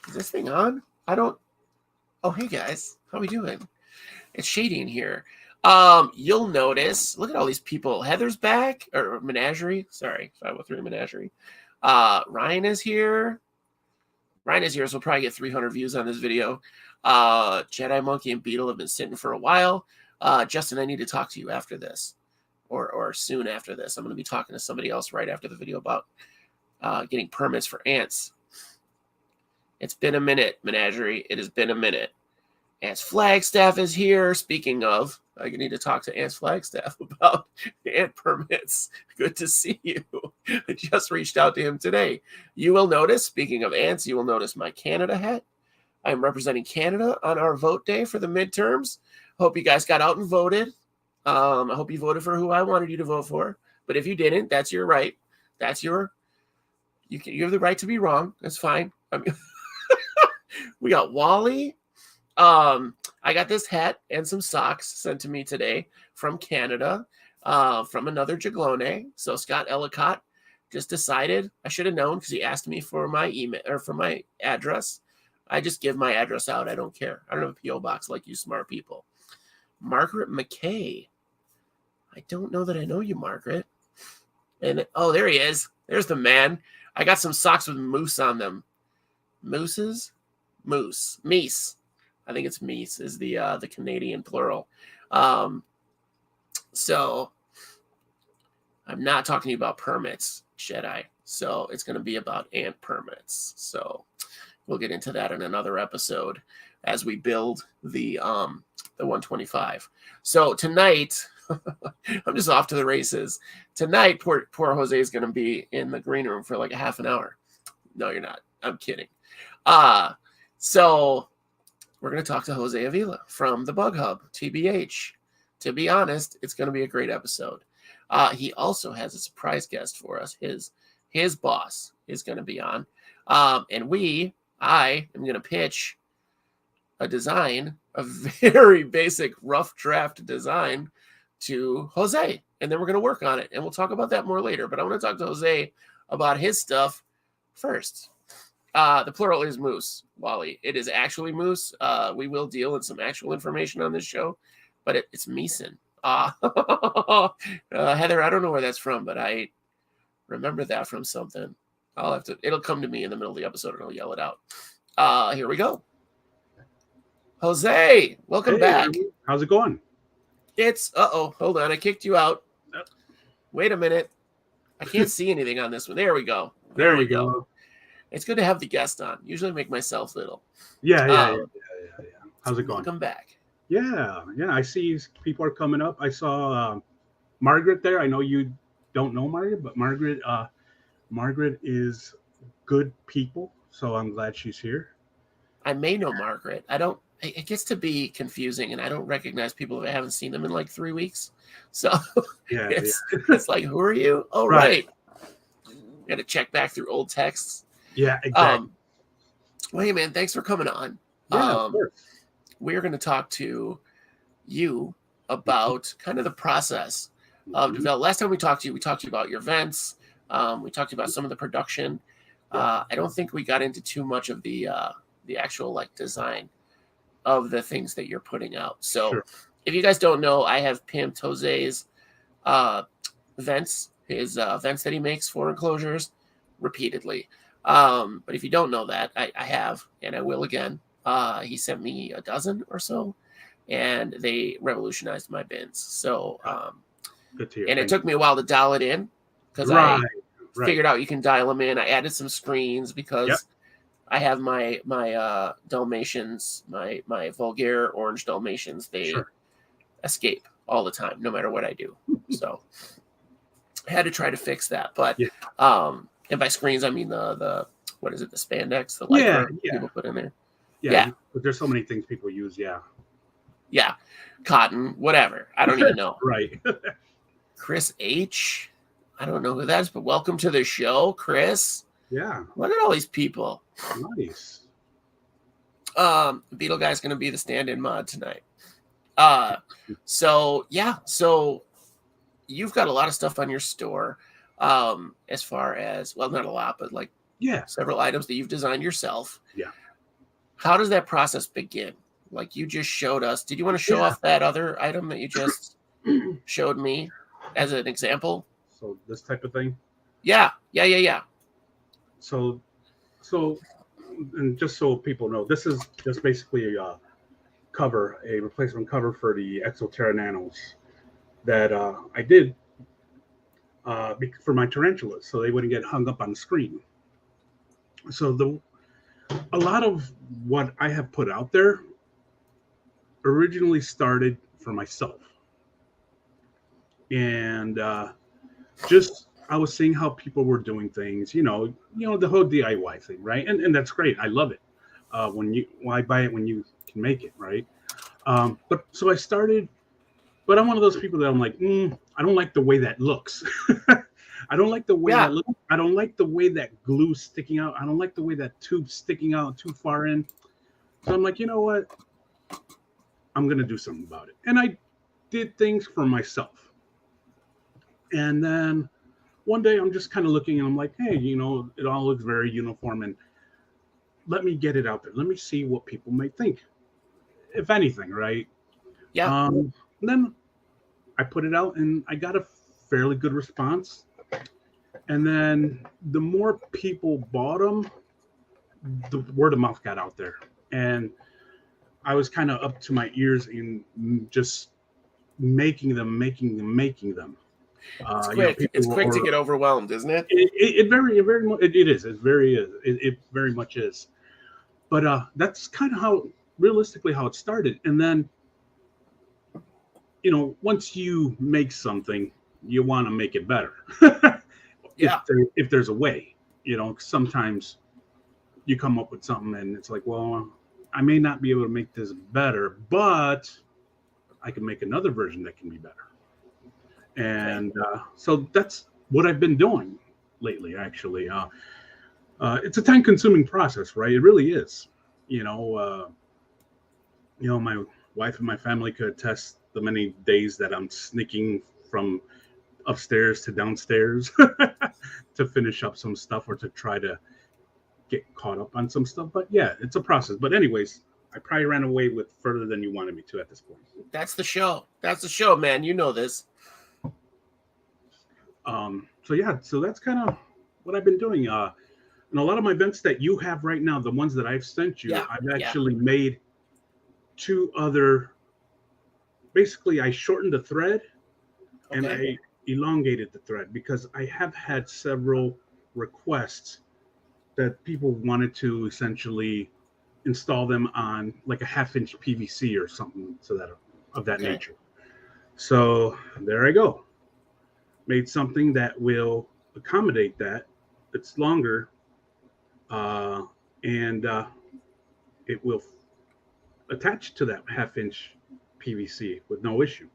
Is this thing on? I don't. Oh, hey guys, how we doing? It's shady in here. You'll notice. Look at all these people. Heather's back, or Menagerie. Sorry, 503 Menagerie. Ryan is here. Ryan is here, so we'll probably get 300 views on this video. Jedi Monkey and Beetle have been sitting for a while. Justin, I need to talk to you after this, or soon after this. I'm going to be talking to somebody else right after the video about getting permits for ants. It's been a minute, Menagerie. It has been a minute. Ants Flagstaff is here. Speaking of, I need to talk to Ants Flagstaff about ant permits. Good to see you. I just reached out to him today. You will notice, speaking of ants, you will notice my Canada hat. I'm representing Canada on our vote day for the midterms. Hope you guys got out and voted. I hope you voted for who I wanted you to vote for. But if you didn't, that's your right. That's your. You have the right to be wrong. That's fine. I mean, we got Wally. I got this hat and some socks sent to me today from Canada, from another Jaglone. So Scott Ellicott just decided, I should have known because he asked me for my email or for my address. I just give my address out. I don't care. I don't have a P.O. box like you smart people. Margaret McKay. I don't know that I know you, Margaret. And oh, there he is. There's the man. I got some socks with moose on them. Mooses? Moose. Meese. I think it's meese is the Canadian plural. So I'm not talking to you about permits, Jedi. So it's going to be about ant permits. So we'll get into that in another episode as we build the 125. So tonight, I'm just off to the races. Tonight, poor Jose is going to be in the green room for like a half an hour. No, you're not. I'm kidding. So we're going to talk to Jose Avila from the Bug Hub, TBH. To be honest, it's going to be a great episode. He also has a surprise guest for us. His boss is going to be on. And I am going to pitch a design, a very basic rough draft design to Jose. And then we're going to work on it. And we'll talk about that more later. But I want to talk to Jose about his stuff first. The plural is moose, Wally. It is actually moose. We will deal in some actual information on this show, but it's Meeson. Heather, I don't know where that's from, but I remember that from something. It'll come to me in the middle of the episode and I'll yell it out. Here we go. Jose, welcome back. How's it going? Hold on. I kicked you out. Wait a minute. I can't see anything on this one. There we go. There we go. It's good to have the guest on. Usually make myself little. Yeah. How's it going? Welcome back. Yeah. I see people are coming up. I saw Margaret there. I know you don't know Margaret, but Margaret is good people, so I'm glad she's here. I may know Margaret. It gets to be confusing, and I don't recognize people if I haven't seen them in like 3 weeks. So it's like, who are you? Oh, right. Got to check back through old texts. Yeah, exactly. Well, hey, man, thanks for coming on. Yeah, of course. We're going to talk to you about kind of the process of development. Last time we talked to you about your vents. We talked about some of the production. I don't think we got into too much of the actual like design of the things that you're putting out. So if you guys don't know, I have pimped Jose's vents, his vents that he makes for enclosures repeatedly. But if you don't know that, I have, and I will again. He sent me a dozen or so, and they revolutionized my bins. So, good to hear. And it took me a while to dial it in because I figured out you can dial them in. I added some screens because I have my Dalmatians, my vulgar orange Dalmatians. They escape all the time, no matter what I do. So I had to try to fix that. But and by screens, I mean the what is it? The spandex, the light people put in there. Yeah. But there's so many things people use. Yeah. Cotton, whatever. I don't even know. Right. Chris H. I don't know who that is, but welcome to the show, Chris. Yeah. Look at all these people. Nice. Beetle Guy's going to be the stand-in mod tonight. So you've got a lot of stuff on your store. As far as, well, not a lot, but like several items that you've designed yourself. Yeah. how does that process begin? Like you just showed us. Did you want to show Yeah. off that other item that you just showed me as an example? So this type of thing. Yeah. Yeah. Yeah. Yeah. So so and just so people know, this is just basically a cover, a replacement cover for the Exoterra Nanos that I did for my tarantulas, so they wouldn't get hung up on the screen. So a lot of what I have put out there originally started for myself, and just I was seeing how people were doing things, the whole DIY thing, right? And that's great. I love it. Why buy it when you can make it, right? But so I started, but I'm one of those people that I'm like, I don't like the way that looks. I don't like the way Yeah. that looks. I don't like the way that glue's sticking out. I don't like the way that tube's sticking out too far in. So I'm like, you know what? I'm gonna do something about it. And I did things for myself. And then one day I'm just kind of looking and I'm like, hey, it all looks very uniform, and let me get it out there. Let me see what people may think, if anything, right? Yeah. Then I put it out and I got a fairly good response. And then the more people bought them, the word of mouth got out there. And I was kind of up to my ears in just making them. It's quick. It's quick to get overwhelmed, isn't it? It is. It very much is. But that's kind of how, realistically, how it started. And then, once you make something, you want to make it better. Yeah. If there's a way, sometimes you come up with something and it's like, well, I may not be able to make this better, but I can make another version that can be better. And so that's what I've been doing lately, actually. It's a time-consuming process, right? It really is. My wife and my family could attest the many days that I'm sneaking from upstairs to downstairs to finish up some stuff or to try to get caught up on some stuff. But yeah, it's a process. But anyways, I probably ran away with further than you wanted me to at this point. That's the show. That's the show, man. You know this. So that's kind of what I've been doing. And a lot of my events that you have right now, the ones that I've sent you, I've actually made two other. Basically, I shortened the thread and I elongated the thread because I have had several requests that people wanted to essentially install them on like a 1/2-inch PVC or something of that nature. So there I go. Made something that will accommodate that. It's longer, and it will attach to that 1/2-inch PVC with no issue.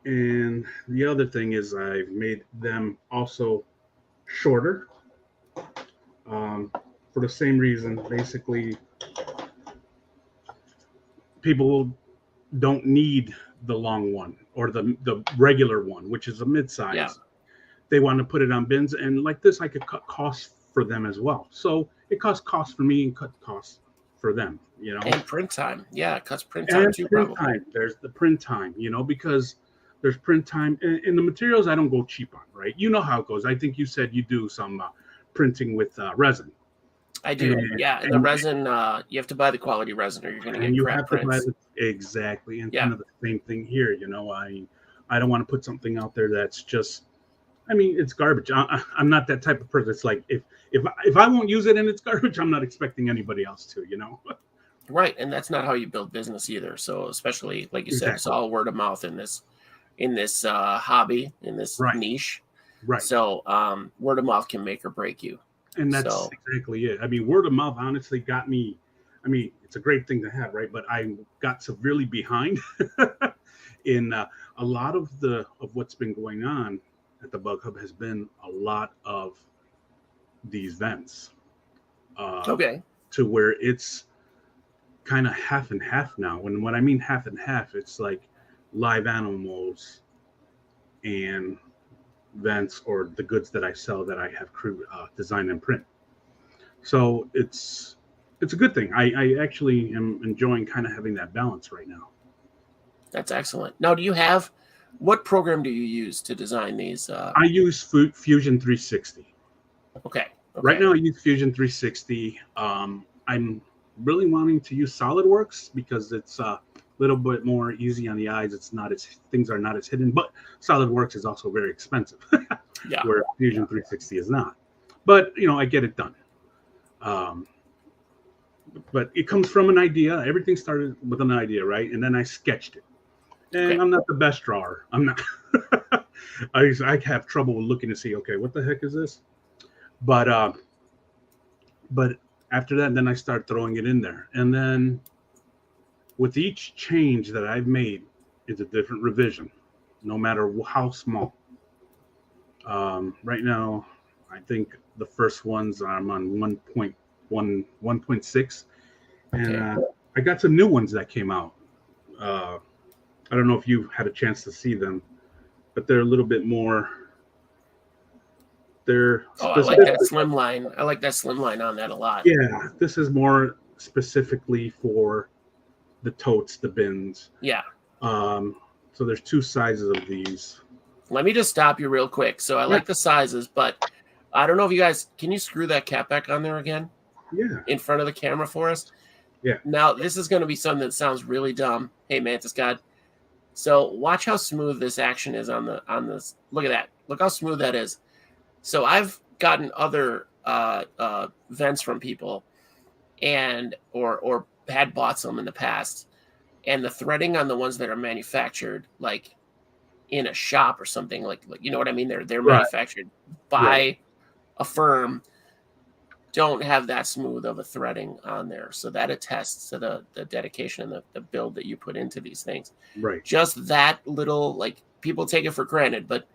And the other thing is I've made them also shorter for the same reason. Basically, people don't need the long one or the regular one, which is a mid-size. Yeah. They want to put it on bins, and like this, I could cut costs for them as well. So it costs costs for me and cut costs for them, And print time. Yeah, it cuts print time too, probably. Time. There's the print time, because there's print time. In the materials, I don't go cheap on, right? You know how it goes. I think you said you do some printing with resin. I do. And the resin, you have to buy the quality resin or you're going to get crap prints. Exactly. And kind of the same thing here. I don't want to put something out there that's just, it's garbage. I'm not that type of person. It's like, if I won't use it and it's garbage, I'm not expecting anybody else to, Right. And that's not how you build business either. So especially, like you said, it's all word of mouth in this hobby, in this niche. Right. So word of mouth can make or break you. And that's exactly it. Word of mouth honestly got me. It's a great thing to have, right? But I got severely behind in a lot of what's been going on at the Bug Hub has been a lot of these vents. To where it's kind of half and half now. When I mean half and half, it's like live animals and vents or the goods that I sell that I have design and print. So it's it's a good thing. I actually am enjoying kind of having that balance right now. That's excellent. Now, what program do you use to design these? I use Fusion 360. Okay. Right now I use Fusion 360. I'm really wanting to use SolidWorks because it's a little bit more easy on the eyes. Things are not as hidden, but SolidWorks is also very expensive, Yeah. where Fusion 360 is not. But I get it done. But it comes from an idea. Everything started with an idea, right? And then I sketched it. And I'm not the best drawer. I'm not. I have trouble looking to see. Okay, what the heck is this? But after that, then I start throwing it in there, and then with each change that I've made, it's a different revision, no matter how small. Right now, I think the first ones I'm on 1.6, and I got some new ones that came out. I don't know if you had a chance to see them, but they're a little bit more. I like that slim line. I like that slim line on that a lot. Yeah, this is more specifically for the totes, the bins. Yeah. So there's two sizes of these. Let me just stop you real quick. So I like the sizes, but I don't know if you guys can you screw that cap back on there again? Yeah. In front of the camera for us. Yeah. Now this is going to be something that sounds really dumb. Hey, Mantis God. So watch how smooth this action is on this. Look at that. Look how smooth that is. So I've gotten other vents from people, and or had bought some in the past, and the threading on the ones that are manufactured like in a shop or something like you know what I mean. They're manufactured by a firm. Don't have that smooth of a threading on there, so that attests to the dedication and the build that you put into these things. Right. Just that little, like, people take it for granted, but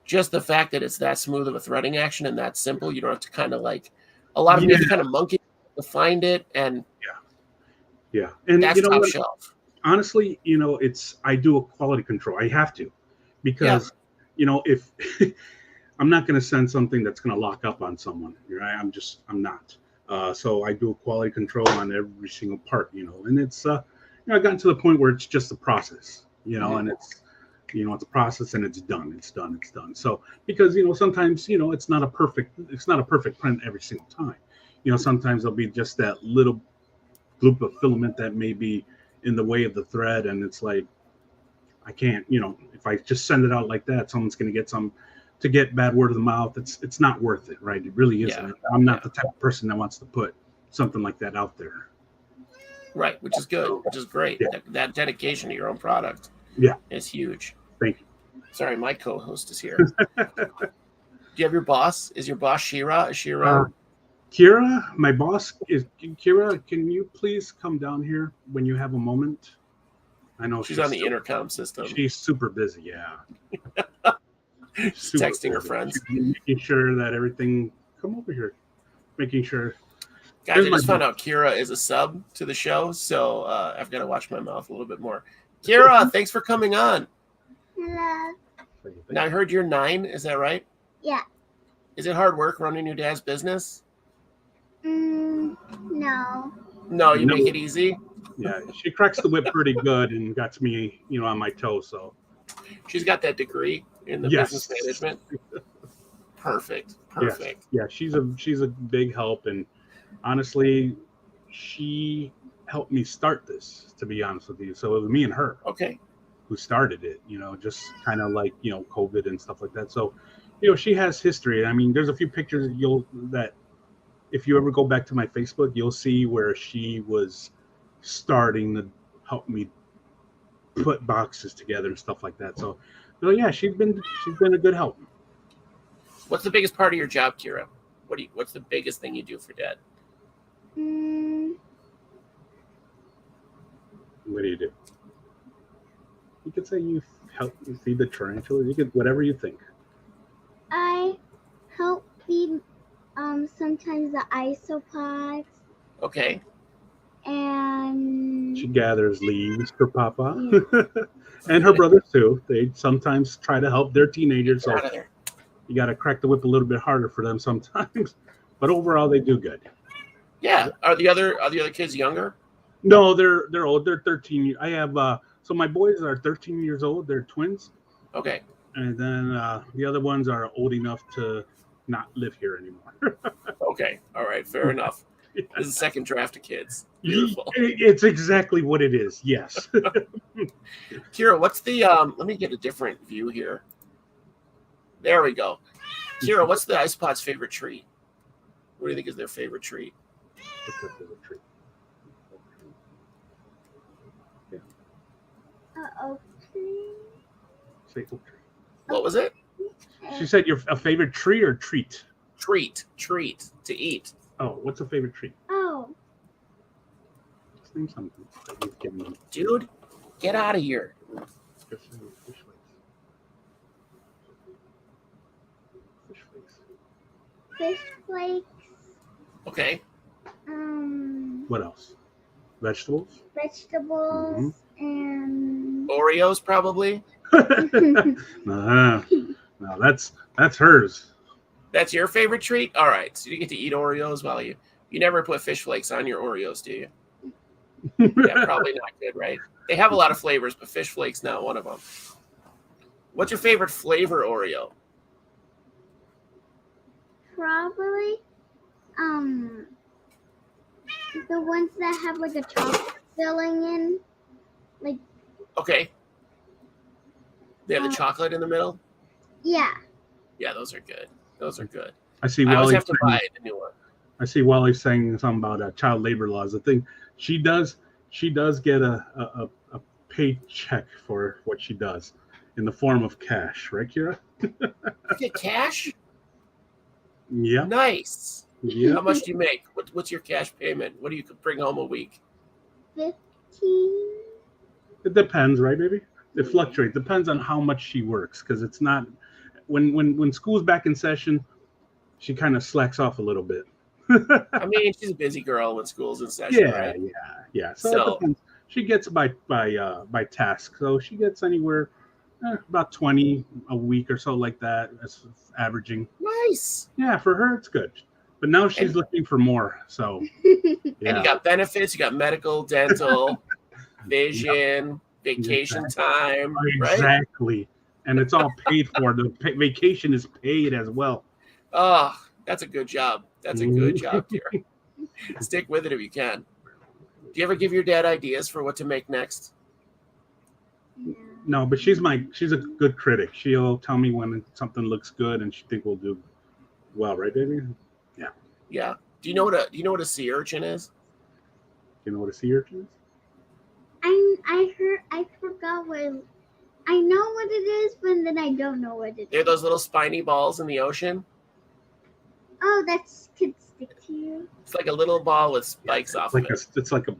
just the fact that it's that smooth of a threading action and that simple, you don't have to kind of like a lot of people kind of monkey to find it, and and that's top shelf. Honestly, I do a quality control. I have to, because if I'm not going to send something that's going to lock up on someone, right? I'm not. So I do a quality control on every single part, and it's, I've gotten to the point where it's just a process, and it's, it's a process and it's done. It's done. So, because, sometimes, it's not a perfect print every single time. Sometimes there'll be just that little loop of filament that may be in the way of the thread. And it's like, I can't, if I just send it out like that, someone's going to get to get bad word of the mouth. It's not worth it, right? It really isn't. Yeah. I'm not the type of person that wants to put something like that out there. Right, which is good, which is great. Yeah. That dedication to your own product is huge. Thank you. Sorry, my co-host is here. Do you have your boss? Is your boss Shira? Is she around? Kira, my boss is Kira. Can you please come down here when you have a moment? I know she's on the intercom system. She's super busy, She's texting her friends. She's making sure that everything, come over here, making sure. Guys, I just found out Kira is a sub to the show, so I've got to watch my mouth a little bit more. Kira, thanks for coming on. Hello. Now, I heard you're 9, is that right? Yeah. Is it hard work running your dad's business? No. No, you make it easy? Yeah, she cracks the whip pretty good and got me, on my toes, so. She's got that degree in the business management. Perfect. Yeah, she's a big help, and honestly, she helped me start this, to be honest with you. So it was me and her who started it, just kind of like, COVID and stuff like that. So, she has history. I mean, there's a few pictures that if you ever go back to my Facebook, you'll see where she was starting to help me put boxes together and stuff like that. So yeah, she's been a good help. What's the biggest part of your job, Kira? What's the biggest thing you do for Dad? What do? You could say you help feed the tarantulas. You could, whatever you think. I help feed sometimes the isopods. Okay. And she gathers leaves for Papa. And her brothers too. They sometimes try to help. They're teenagers, so you got to crack the whip a little bit harder for them sometimes. But overall, they do good. Yeah. Are the other kids younger? No, they're old. They're 13. I have so my boys are 13 years old. They're twins, Okay. and then the other ones are old enough to not live here anymore. Okay. All right. Fair enough. This is the second draft of kids. Beautiful. It's exactly what it is. Yes. Kira, what's the let me get a different view here. There we go. Kira, what's the Ice Pod's favorite treat? What do you think is their favorite treat? What's their favorite treat? Okay. Say oak tree. What was it? She said a favorite tree or treat? Treat to eat. Oh, what's a favorite treat? Oh, Just name something that you've given them. Dude, get out of here. Fish flakes. Fish flakes. fish flakes. Okay. What else? Vegetables. Vegetables and Oreos, probably. No, that's hers. That's your favorite treat? All right. So you get to eat Oreos while you never put fish flakes on your Oreos, do you? Yeah, probably not good, right? They have a lot of flavors, but fish flakes not one of them. What's your favorite flavor Oreo? probably the ones that have like a chocolate filling in. Like Okay. They have the chocolate in the middle? yeah. Yeah, those are good. Those are good. I see I always Wally. have to buy the new one. I see Wally saying something about child labor laws. I think she does get a paycheck for what she does in the form of cash, right, Kira? You get cash? Yeah. Nice. Yeah. How much do you make? What's your cash payment? What do you bring home a week? 15. It depends, right, baby? It fluctuates. Depends on how much she works, because it's not when school's back in session, she kind of slacks off a little bit. I mean, she's a busy girl when school's in session, right? Yeah. So it depends. She gets by task, so she gets anywhere about 20 a week or so, like that. That's averaging. Nice. Yeah, for her it's good. But now she's looking for more. So And you got benefits. You got medical, dental, vision, vacation time, right? Exactly. And it's all paid for. The vacation is paid as well. Oh, that's a good job. That's a good job, Kira. Stick with it if you can. Do you ever give your dad ideas for what to make next? No, but she's a good critic. She'll tell me when something looks good and she think we'll do well, right, baby? Yeah. Yeah. Do you know what a sea urchin is? You know what a sea urchin is? I forgot what. I know what it is, but then I don't know what it They're is. those little spiny balls in the ocean. Oh, that could stick to you. It's like a little ball with spikes off of it. It's like a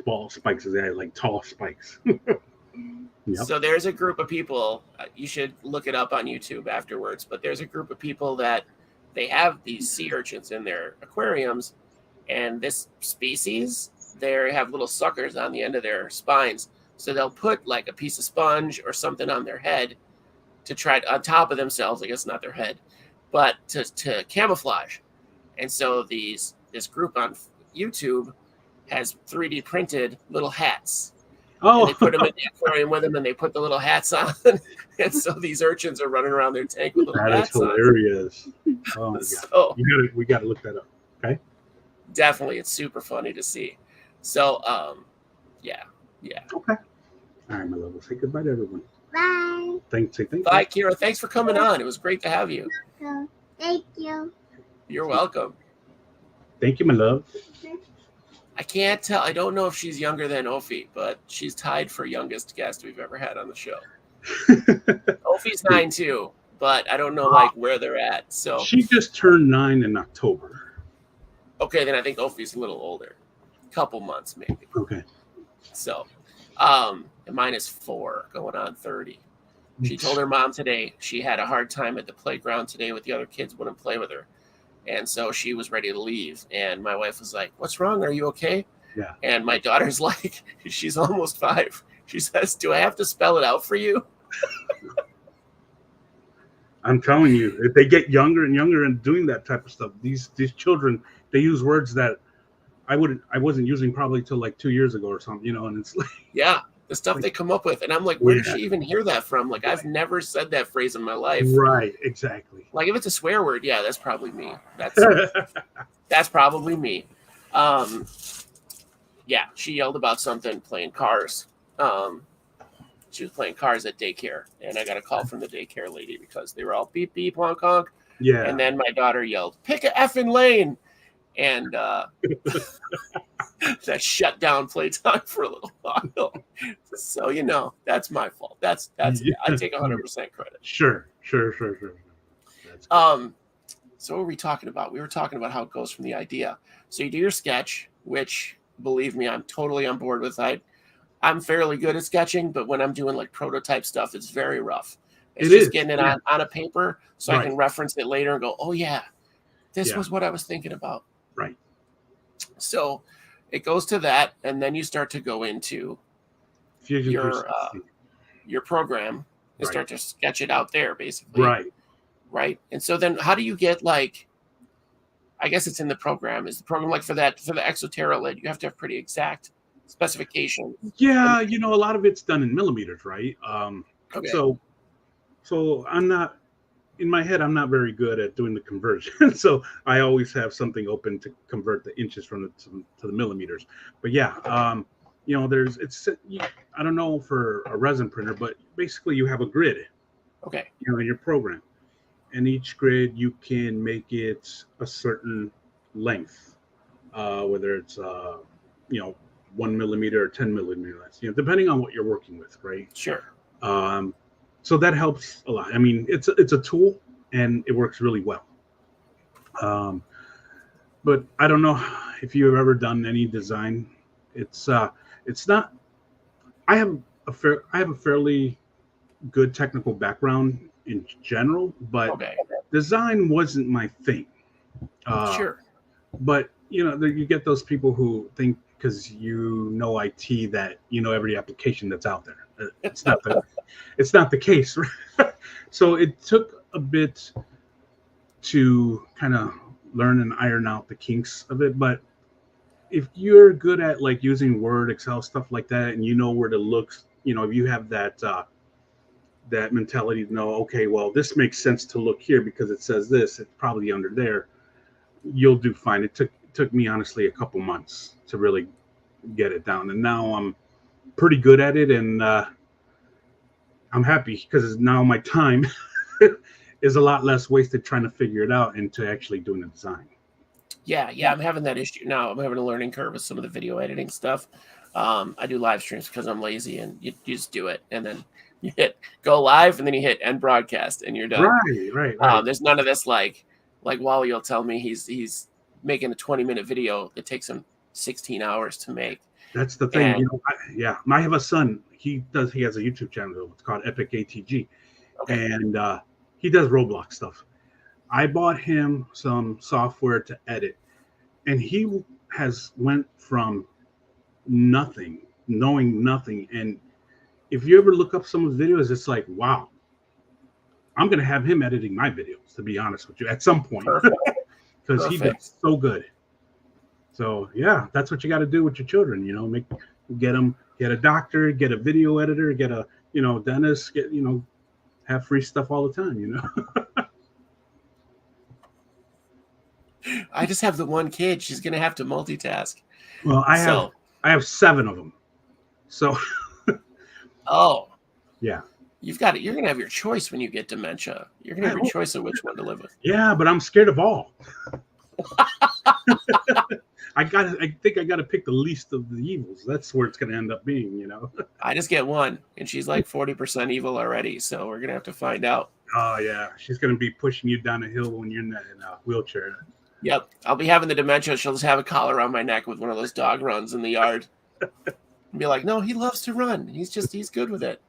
ball of spikes. They like tall spikes. Yep. So there's a group of people. You should look it up on YouTube afterwards. But there's a group of people that they have these sea urchins in their aquariums, and this species, they have little suckers on the end of their spines. So they'll put like a piece of sponge or something on their head to try on top of themselves. I guess not their head, but to camouflage. And so this group on YouTube has 3D printed little hats. Oh, And they put them in the aquarium with them, and they put the little hats on. And so these urchins are running around their tank with little that is hats on. hilarious. Oh my god, So we gotta look that up. Okay. definitely, it's super funny to see. So yeah. Okay. All right, my love. We'll say goodbye to everyone. Bye. Thank you. Bye, Kira. Thanks for coming on. It was great to have you. So, thank you. You're welcome. Thank you, my love. I can't tell. I don't know if she's younger than Ophi, but she's tied for youngest guest we've ever had on the show. Ophi's 9 too, but I don't know like where they're at. So She just turned 9 in October. okay, then I think Ophi's a little older, couple months maybe. Okay. So, and mine is 4, going on 30. She told her mom today she had a hard time at the playground today with the other kids, wouldn't play with her. And so she was ready to leave. And my wife was like, "What's wrong? Are you okay?" Yeah. And my daughter's like, she's almost 5. She says, "Do I have to spell it out for you?" I'm telling you, if they get younger and younger and doing that type of stuff, these children, they use words that I wasn't using probably till like 2 years ago or something, and it's like, Yeah, the stuff they come up with, and I'm like, where did she even hear that from? Like, I've never said that phrase in my life. Right, exactly. Like, if it's a swear word, yeah, that's probably me. That's probably me. Yeah, she yelled about something playing cars. She was playing cars at daycare, and I got a call from the daycare lady because they were all beep beep honk honk. Yeah. And then my daughter yelled, "Pick a effing lane," and that shut down playtime for a little while. So that's my fault. That's Yeah. I take 100% credit. Sure. That's So what were we talking about? We were talking about how it goes from the idea. So you do your sketch, which, believe me, I'm totally on board with. I'm fairly good at sketching, but when I'm doing like prototype stuff, it's very rough. It's just getting it on a paper so I can reference it later and go, oh yeah, this was what I was thinking about. Right. So it goes to that, and then you start to go into your program and start to sketch it out there, basically. Right. And so then how do you get, like, I guess it's in the program. Is the program like for the Exoterra lid, you have to have pretty exact specifications? Yeah, a lot of it's done in millimeters, right? Okay. So I'm not, in my head, I'm not very good at doing the conversion. So I always have something open to convert the inches to the millimeters. But yeah, I don't know for a resin printer, but basically you have a grid. Okay. In your program, and each grid you can make it a certain length, whether it's 1 millimeter or 10 millimeters, depending on what you're working with, right? Sure. So that helps a lot. I mean, it's a tool and it works really well. But I don't know if you've ever done any design. It's not. I have a fairly good technical background in general, but design wasn't my thing. Sure. But you get those people who think because IT that every application that's out there. It's not the case. So it took a bit to kind of learn and iron out the kinks of it. But if you're good at like using Word, Excel, stuff like that, and where to look, if you have that mentality to know, okay, well, this makes sense to look here because it says this, it's probably under there, you'll do fine. It took me honestly a couple months to really get it down, and now I'm pretty good at it, and I'm happy because now my time is a lot less wasted trying to figure it out into actually doing the design. Yeah, I'm having that issue now. I'm having a learning curve with some of the video editing stuff. I do live streams because I'm lazy, and you just do it, and then you hit go live, and then you hit end broadcast, and you're done. Right. There's none of this like Wally will tell me he's making a 20-minute video that takes him 16 hours to make. That's the thing. I have a son. He has a YouTube channel. It's called Epic ATG, and he does Roblox stuff. I bought him some software to edit, and he has went from nothing, knowing nothing. And if you ever look up some of the videos, it's like, wow, I'm going to have him editing my videos, to be honest with you, at some point, because he does so good. So yeah, that's what you got to do with your children. Get a doctor, get a video editor, get a dentist, have free stuff all the time. I just have the one kid. She's gonna have to multitask. Well, I have 7 of them. So. Oh. Yeah. You're gonna have your choice when you get dementia. You're gonna have your choice of which one to live with. Yeah, but I'm scared of all. I think I gotta pick the least of the evils. That's where it's gonna end up being, I just get one, and she's like 40% evil already. So we're gonna have to find out. Oh yeah, she's gonna be pushing you down a hill when you're in a wheelchair. Yep, I'll be having the dementia. She'll just have a collar around my neck with one of those dog runs in the yard, and be like, "No, he loves to run. He's good with it."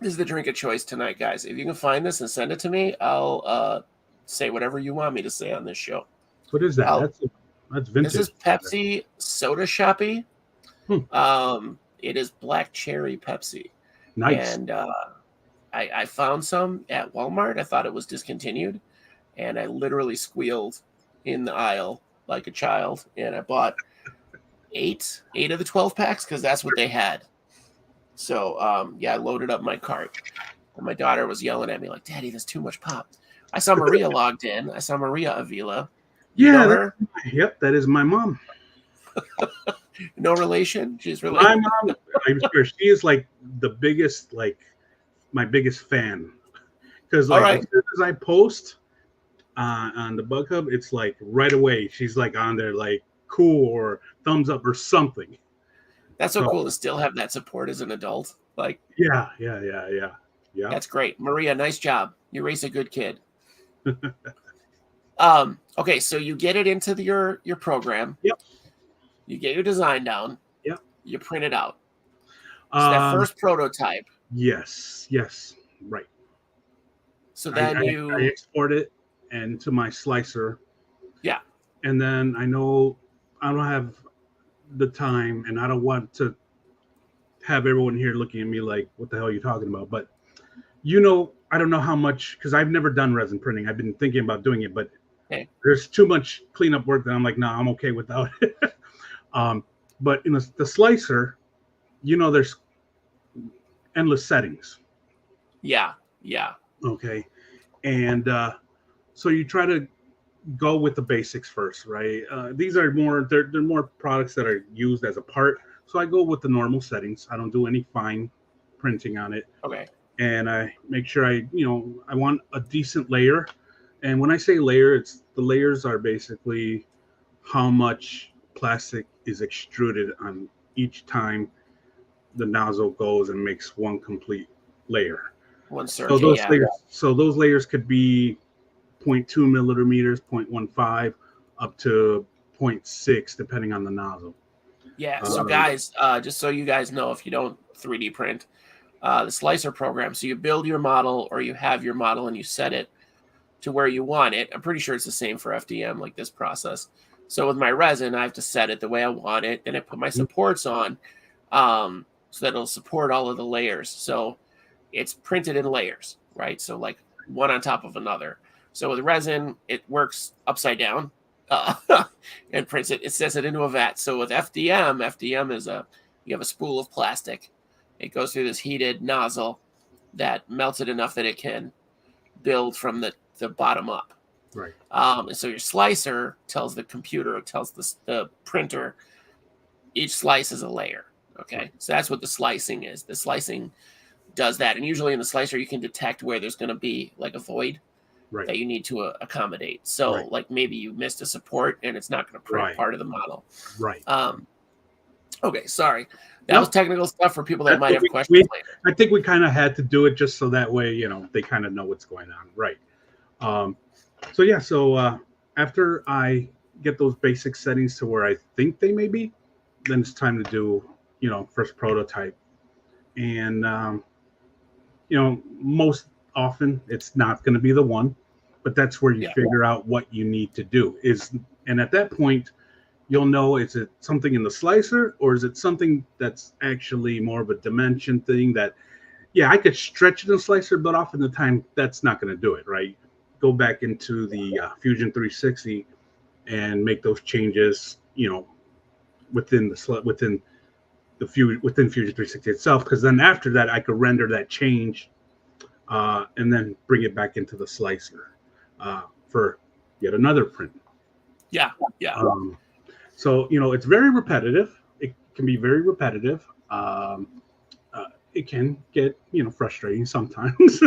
This is the drink of choice tonight, guys. If you can find this and send it to me, I'll say whatever you want me to say on this show. What is that? That's vintage. This is Pepsi Soda Shoppy. It is black cherry Pepsi. Nice. And I found some at Walmart. I thought it was discontinued, and I literally squealed in the aisle like a child, and I bought eight of the 12 packs because that's what they had. So I loaded up my cart, and my daughter was yelling at me like, "Daddy, there's too much pop." I saw Maria logged in. I saw Maria Avila. You know her? Yep, that is my mom. No relation? She's related. My mom, I'm sure she is like the biggest, like my biggest fan. Because like as soon as I post on the Bug Hub, it's like right away she's like on there like cool or thumbs up or something. That's so cool to still have that support as an adult. Like yeah. That's great. Maria, nice job. You raised a good kid. Okay, so you get it into your program. Yep. You get your design down. Yep. You print it out. So that first prototype. Yes, right. So then I export it into my slicer. Yeah. And then I know I don't have the time, and I don't want to have everyone here looking at me like, what the hell are you talking about? But I don't know how much, because I've never done resin printing. I've been thinking about doing it, but there's too much cleanup work that I'm like, I'm okay without it. But in the slicer, there's endless settings. Yeah. Okay. And so you try to go with the basics first, right? These are they're more products that are used as a part. So I go with the normal settings. I don't do any fine printing on it. Okay. And I make sure I want a decent layer. And when I say layer, the layers are basically how much plastic is extruded on each time the nozzle goes and makes one complete layer. One circuit, so those layers could be 0.2 millimeters, 0.15, up to 0.6, depending on the nozzle. Yeah. So guys, just so you guys know, if you don't 3D print, the slicer program, so you build your model or you have your model and you set it to where you want it. I'm pretty sure it's the same for FDM, like this process. So with my resin, I have to set it the way I want it. Then I put my supports on so that it'll support all of the layers. So it's printed in layers, right? So like one on top of another. So with resin, it works upside down and prints it. It sets it into a vat. So with FDM is you have a spool of plastic. It goes through this heated nozzle that melts it enough that it can build from the bottom up. Right. And so your slicer tells the computer, tells the printer, each slice is a layer. Okay. Right. So that's what the slicing is. The slicing does that. And usually in the slicer, you can detect where there's going to be like a void that you need to accommodate. So like maybe you missed a support and it's not going to print part of the model. Right. Okay. Sorry. That was technical stuff for people that might have questions later. I think we kind of had to do it just so that way, they kind of know what's going on. Right. So after I get those basic settings to where I think they may be, then it's time to do, first prototype. And, most often it's not going to be the one, but that's where you figure out what you need to do and at that point, you'll know, is it something in the slicer or is it something that's actually more of a dimension thing that, I could stretch it in the slicer, but often the time that's not going to do it, right? Go back into the Fusion 360 and make those changes, within Fusion 360 itself, because then after that I could render that change and then bring it back into the slicer for yet another print. Yeah. So it's very repetitive. It can be very repetitive. It can get frustrating sometimes,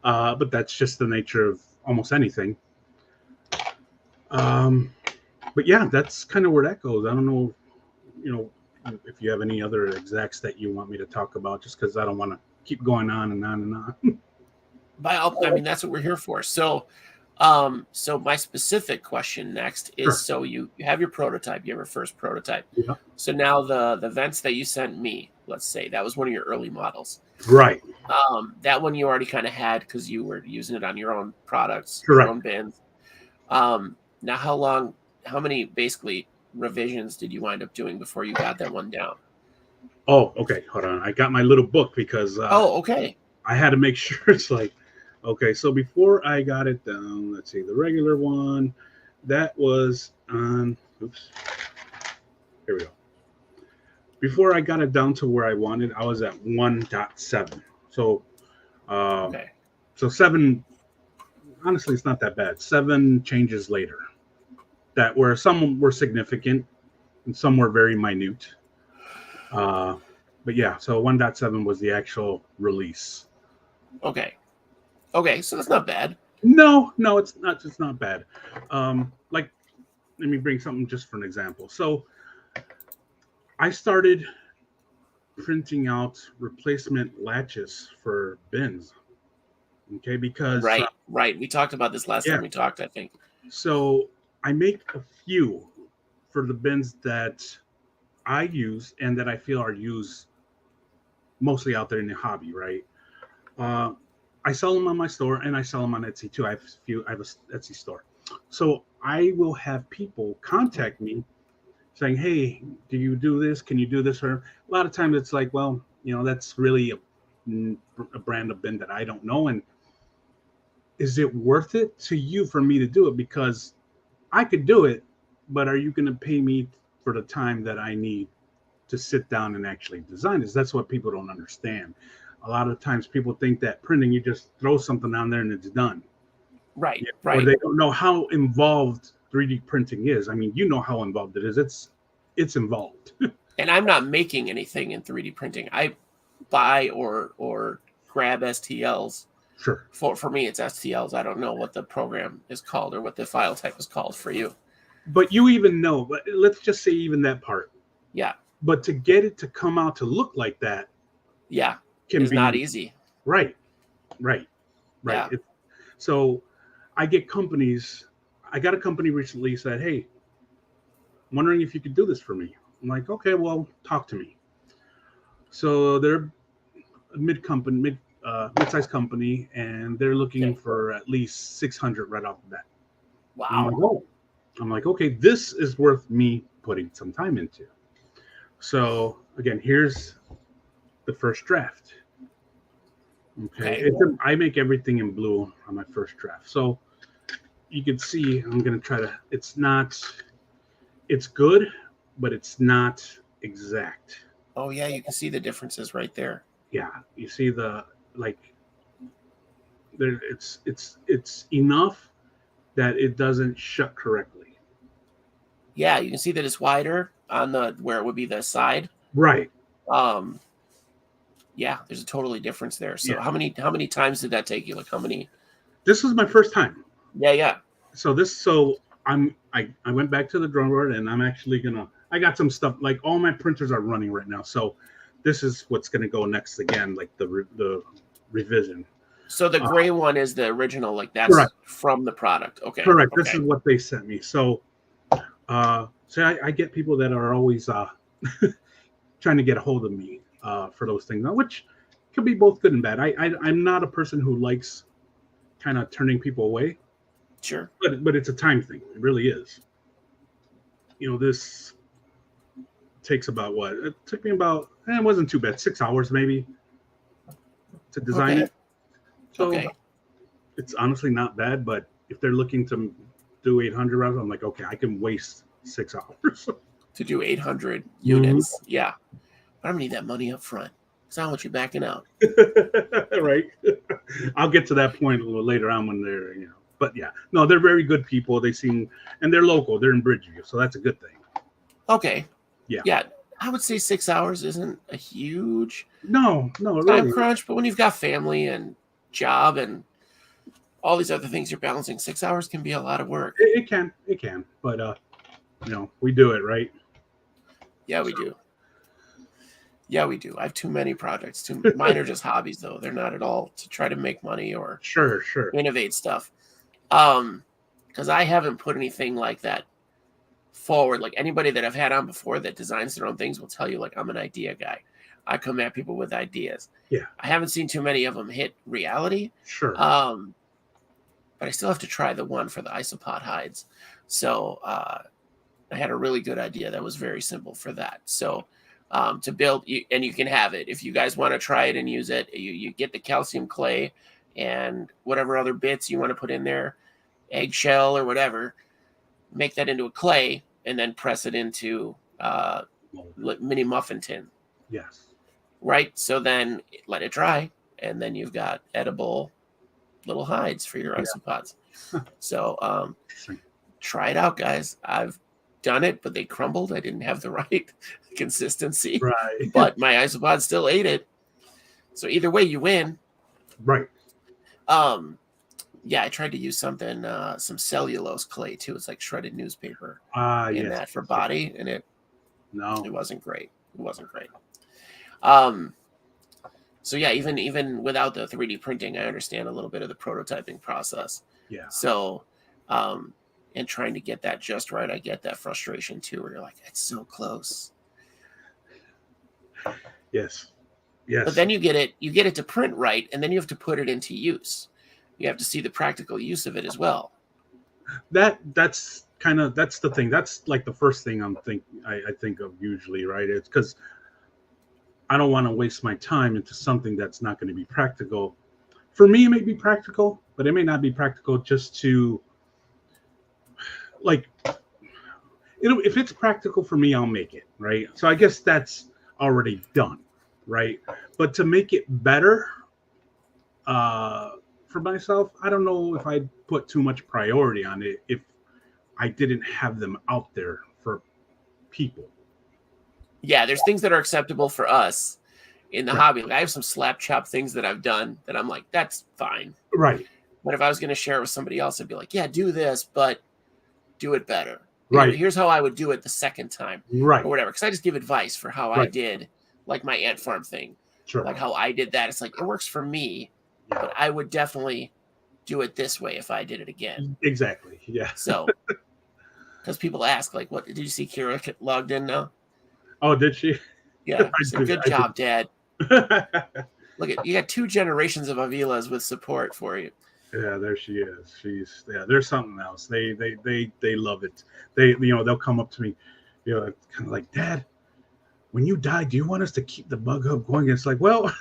but that's just the nature of almost anything. But that's kind of where that goes. I don't know, if you have any other execs that you want me to talk about, just because I don't want to keep going on and on and on. That's what we're here for. So my specific question next is, so you have your prototype, you have your first prototype. Yeah. So now the vents that you sent me, let's say that was one of your early models. Right. That one you already kind of had because you were using it on your own products, Correct. Your own bins. Now how many basically revisions did you wind up doing before you got that one down? Oh, okay. Hold on. I got my little book because okay. I had to make sure it's like, okay, so before I got it down, let's see, the regular one, That was on. Oops. Here we go. Before I got it down to where I wanted, I was at 1.7. So, Okay. so 7. Honestly, it's not that bad. 7 changes later, that were some were significant and some were very minute. But yeah, so 1.7 was the actual release. Okay. Okay. So that's not bad. No, no, it's not. It's not bad. Like, let me bring something just for an example. So I started printing out replacement latches for bins. Okay, because Right. Right. We talked about this last yeah, time we talked, I think. so I make a few for the bins that I use and that I feel are used mostly out there in the hobby, right? Uh, I sell them on my store and I sell them on Etsy too. I have a Etsy store, so I will have people contact me saying, "Hey, do you do this? Can you do this?" Or a lot of times it's like, "Well, that's really a brand of bin that I don't know, and is it worth it to you for me to do it? Because I could do it, but are you going to pay me for the time that I need to sit down and actually design this?" That's what people don't understand. A lot of times people think that printing, you just throw something on there and it's done. Right. Yeah. Or Right. they don't know how involved 3D printing is. I mean, you know how involved it is. It's involved. And I'm not making anything in 3D printing. I buy or grab STLs. Sure. For me, it's STLs. I don't know what the program is called or what the file type is called for you. But you even know, but let's just say even that part. Yeah. But to get it to come out to look like that Yeah. can It's be not easy. right. Right. Right. Yeah. So I get companies. I got a company recently said, "Hey, wondering if you could do this for me." I'm like, "Okay, well, talk to me." So they're a mid-sized company, and they're looking Okay. for at least 600 right off the bat. I'm like, Wow. "Oh," I'm like, "Okay, this is worth me putting some time into." So again, here's the first draft. Okay, Okay. I make everything in blue on my first draft. So you can see I'm going to try to, it's good, but it's not exact. Oh yeah, you can see the differences right there. Yeah, you see the, like, there, it's enough that it doesn't shut correctly. Yeah, you can see that it's wider on the where it would be the side. Right. Um, yeah, there's a totally difference there. So Yeah. how many times did that take you? Like how many? This was my first time. Yeah. So I went back to the drawing board and I'm actually gonna, I got some stuff, like all my printers are running right now. So this is what's gonna go next again, like the revision. So the gray one is the original, like that's Correct. from the product. Okay. Correct. Okay. This is what they sent me. So I get people that are always trying to get a hold of me for those things, which could be both good and bad. I'm not a person who likes kind of turning people away. Sure. But it's a time thing. It really is. This takes about what? It took me about, it wasn't too bad, 6 hours maybe to design Okay. it. So Okay. it's honestly not bad, but if they're looking to do 800 rounds, I'm like, okay, I can waste 6 hours. To do 800 units. Mm-hmm. Yeah. But I'm gonna need that money up front because I don't want you backing out. Right. I'll get to that point a little later on when they're, but yeah, no, they're very good people. They seem, and they're local. They're in Bridgeview, so that's a good thing. Okay. Yeah. Yeah. I would say 6 hours isn't a huge no, time crunch, but when you've got family and job and all these other things you're balancing, 6 hours can be a lot of work. It can, but we do it, right? Yeah, we do. Yeah, we do. I have too many projects. Mine are just hobbies, though. They're not at all to try to make money or sure innovate stuff. Because I haven't put anything like that forward. Like anybody that I've had on before that designs their own things will tell you, like, I'm an idea guy. I come at people with ideas. Yeah. I haven't seen too many of them hit reality. Sure. But I still have to try the one for the isopod hides. So I had a really good idea that was very simple for that. So to build, and you can have it. If you guys want to try it and use it, you get the calcium clay and whatever other bits you want to put in there, eggshell or whatever. make that into a clay, and then press it into mini muffin tin. Yes. Right. So then let it dry, and then you've got edible little hides for your isopods. So try it out, guys. I've done it, but they crumbled. I didn't have the right consistency. Right. But my isopod still ate it. So either way, you win. Right. Yeah, I tried to use something, some cellulose clay too. It's like shredded newspaper in that for body, and it wasn't great. It wasn't great. So yeah, even without the 3D printing, I understand a little bit of the prototyping process. Yeah. So, and trying to get that just right, I get that frustration too, where you're like, it's so close. Yes. Yes. But then you get it to print right, and then you have to put it into use. You have to see the practical use of it as well. That's the thing. That's like the first thing I think of usually, right? It's because I don't want to waste my time into something that's not going to be practical. For me, it may be practical, but it may not be practical just to like, if it's practical for me, I'll make it, right? So I guess that's already done, right? But to make it better for myself, I don't know if I'd put too much priority on it if I didn't have them out there for people. Yeah, there's things that are acceptable for us in the hobby. Like I have some slap chop things that I've done that I'm like, that's fine. Right. But if I was going to share it with somebody else, I'd be like, yeah, do this, but do it better. Right. Here's how I would do it the second time. Right. Or whatever. Because I just give advice for how I did, like my ant farm thing. Sure. Like how I did that. It's like, it works for me, but I would definitely do it this way if I did it again. Exactly. Yeah. So, because people ask, like, what did you see Kira logged in now? Oh, did she? Yeah. So good job, Dad. Look at you got 2 generations of Avilas with support for you. Yeah, there she is. There's something else. They love it. They'll come up to me, kind of like, Dad, when you die, do you want us to keep the bug hub going? It's like, well,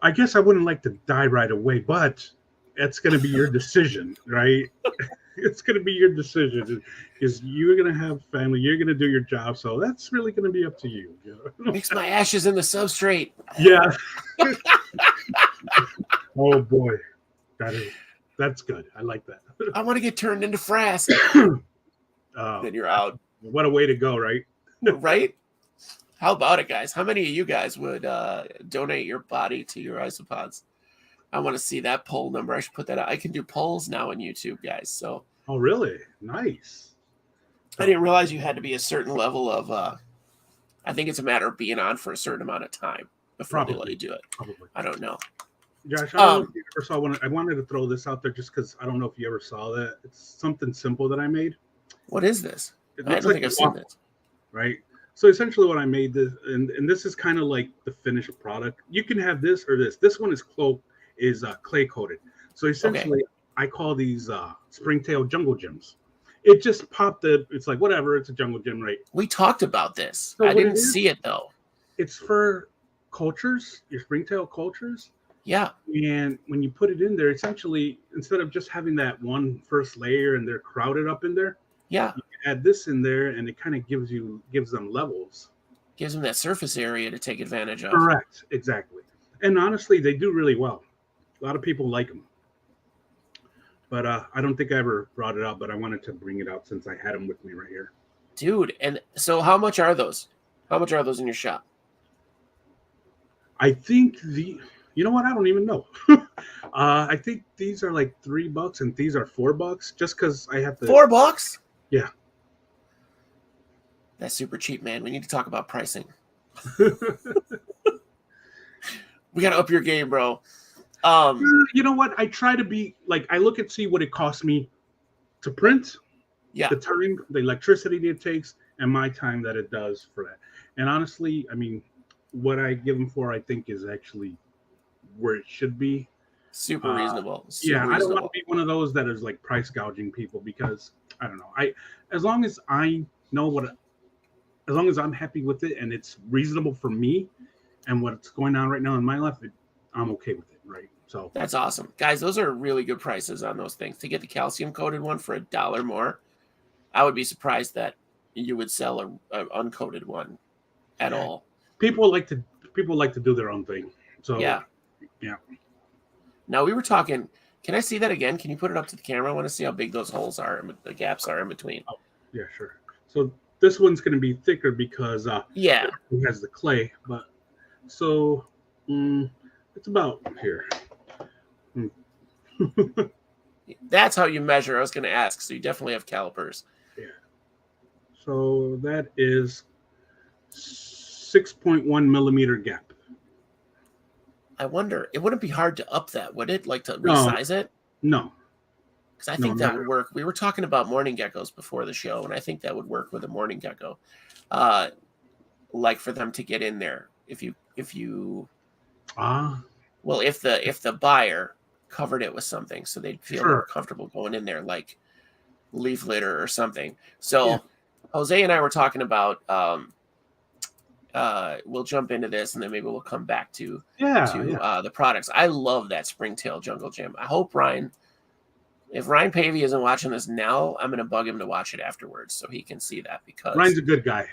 I guess I wouldn't like to die right away, but it's going to be your decision, right? It's going to be your decision because you're going to have family. You're going to do your job. So that's really going to be up to you. Mix my ashes in the substrate. Yeah. Oh, boy. That's good. I like that. I want to get turned into frass. Then you're out. What a way to go, right? Right? How about it, guys? How many of you guys would donate your body to your isopods? I want to see that poll number. I should put that out. I can do polls now on YouTube, guys. So. Oh, really? Nice. I didn't realize you had to be a certain level of. I think it's a matter of being on for a certain amount of time before they let you do it. Probably. I don't know. Josh, I don't know if you ever saw one. I wanted to throw this out there just because I don't know if you ever saw that. It's something simple that I made. What is this? I don't think I've seen this. Right. So essentially, what I made this, and this is kind of like the finished product. You can have this or this. This one is clay coated. So essentially, I call these springtail jungle gyms. It just popped up. It's like whatever. It's a jungle gym, right? We talked about this. So I didn't see it though. It's for cultures, your springtail cultures. Yeah. And when you put it in there, essentially, instead of just having that one first layer and they're crowded up in there, you can add this in there and it kind of gives them levels. Gives them that surface area to take advantage of. Correct. Exactly. And honestly, they do really well. A lot of people like them. But I don't think I ever brought it out, but I wanted to bring it out since I had them with me right here. Dude, and so how much are those? How much are those in your shop? I think you know what? I don't even know. I think these are like $3 and these are $4 just because I have to. $4? Yeah. That's super cheap, man. We need to talk about pricing. We got to up your game, bro. You know what? I try to be like, I look and see what it costs me to print. Yeah. The time, the electricity that it takes, and my time that it does for that. And honestly, I mean, what I give them for, I think, is actually where it should be. Super reasonable. I don't want to be one of those that is like price gouging people because I don't know. As long as I know as long as I'm happy with it and it's reasonable for me and what's going on right now in my life, I'm okay with it, right? So that's awesome, guys. Those are really good prices on those things. To get the calcium coated one for $1 more, I would be surprised that you would sell a uncoated one at all. People like to do their own thing. So Yeah. yeah. Now we were talking. Can I see that again? Can you put it up to the camera? I want to see how big those holes are, the gaps are in between. Oh, yeah, sure. So this one's going to be thicker because Yeah. it has the clay. But so it's about here. That's how you measure. I was going to ask. So you definitely have calipers. Yeah. So that is 6.1 millimeter gap. I wonder, it wouldn't be hard to up that, would it? Like to No. resize it? No. Because I think that would work. We were talking about morning geckos before the show, and I think that would work with a morning gecko. Like for them to get in there. If the buyer covered it with something so they'd feel more comfortable going in there, like leaf litter or something. So Jose and I were talking about we'll jump into this and then maybe we'll come back to the products. I love that Springtail Jungle Gym. I hope if Ryan Pavey isn't watching this now, I'm going to bug him to watch it afterwards so he can see that, because Ryan's a good guy.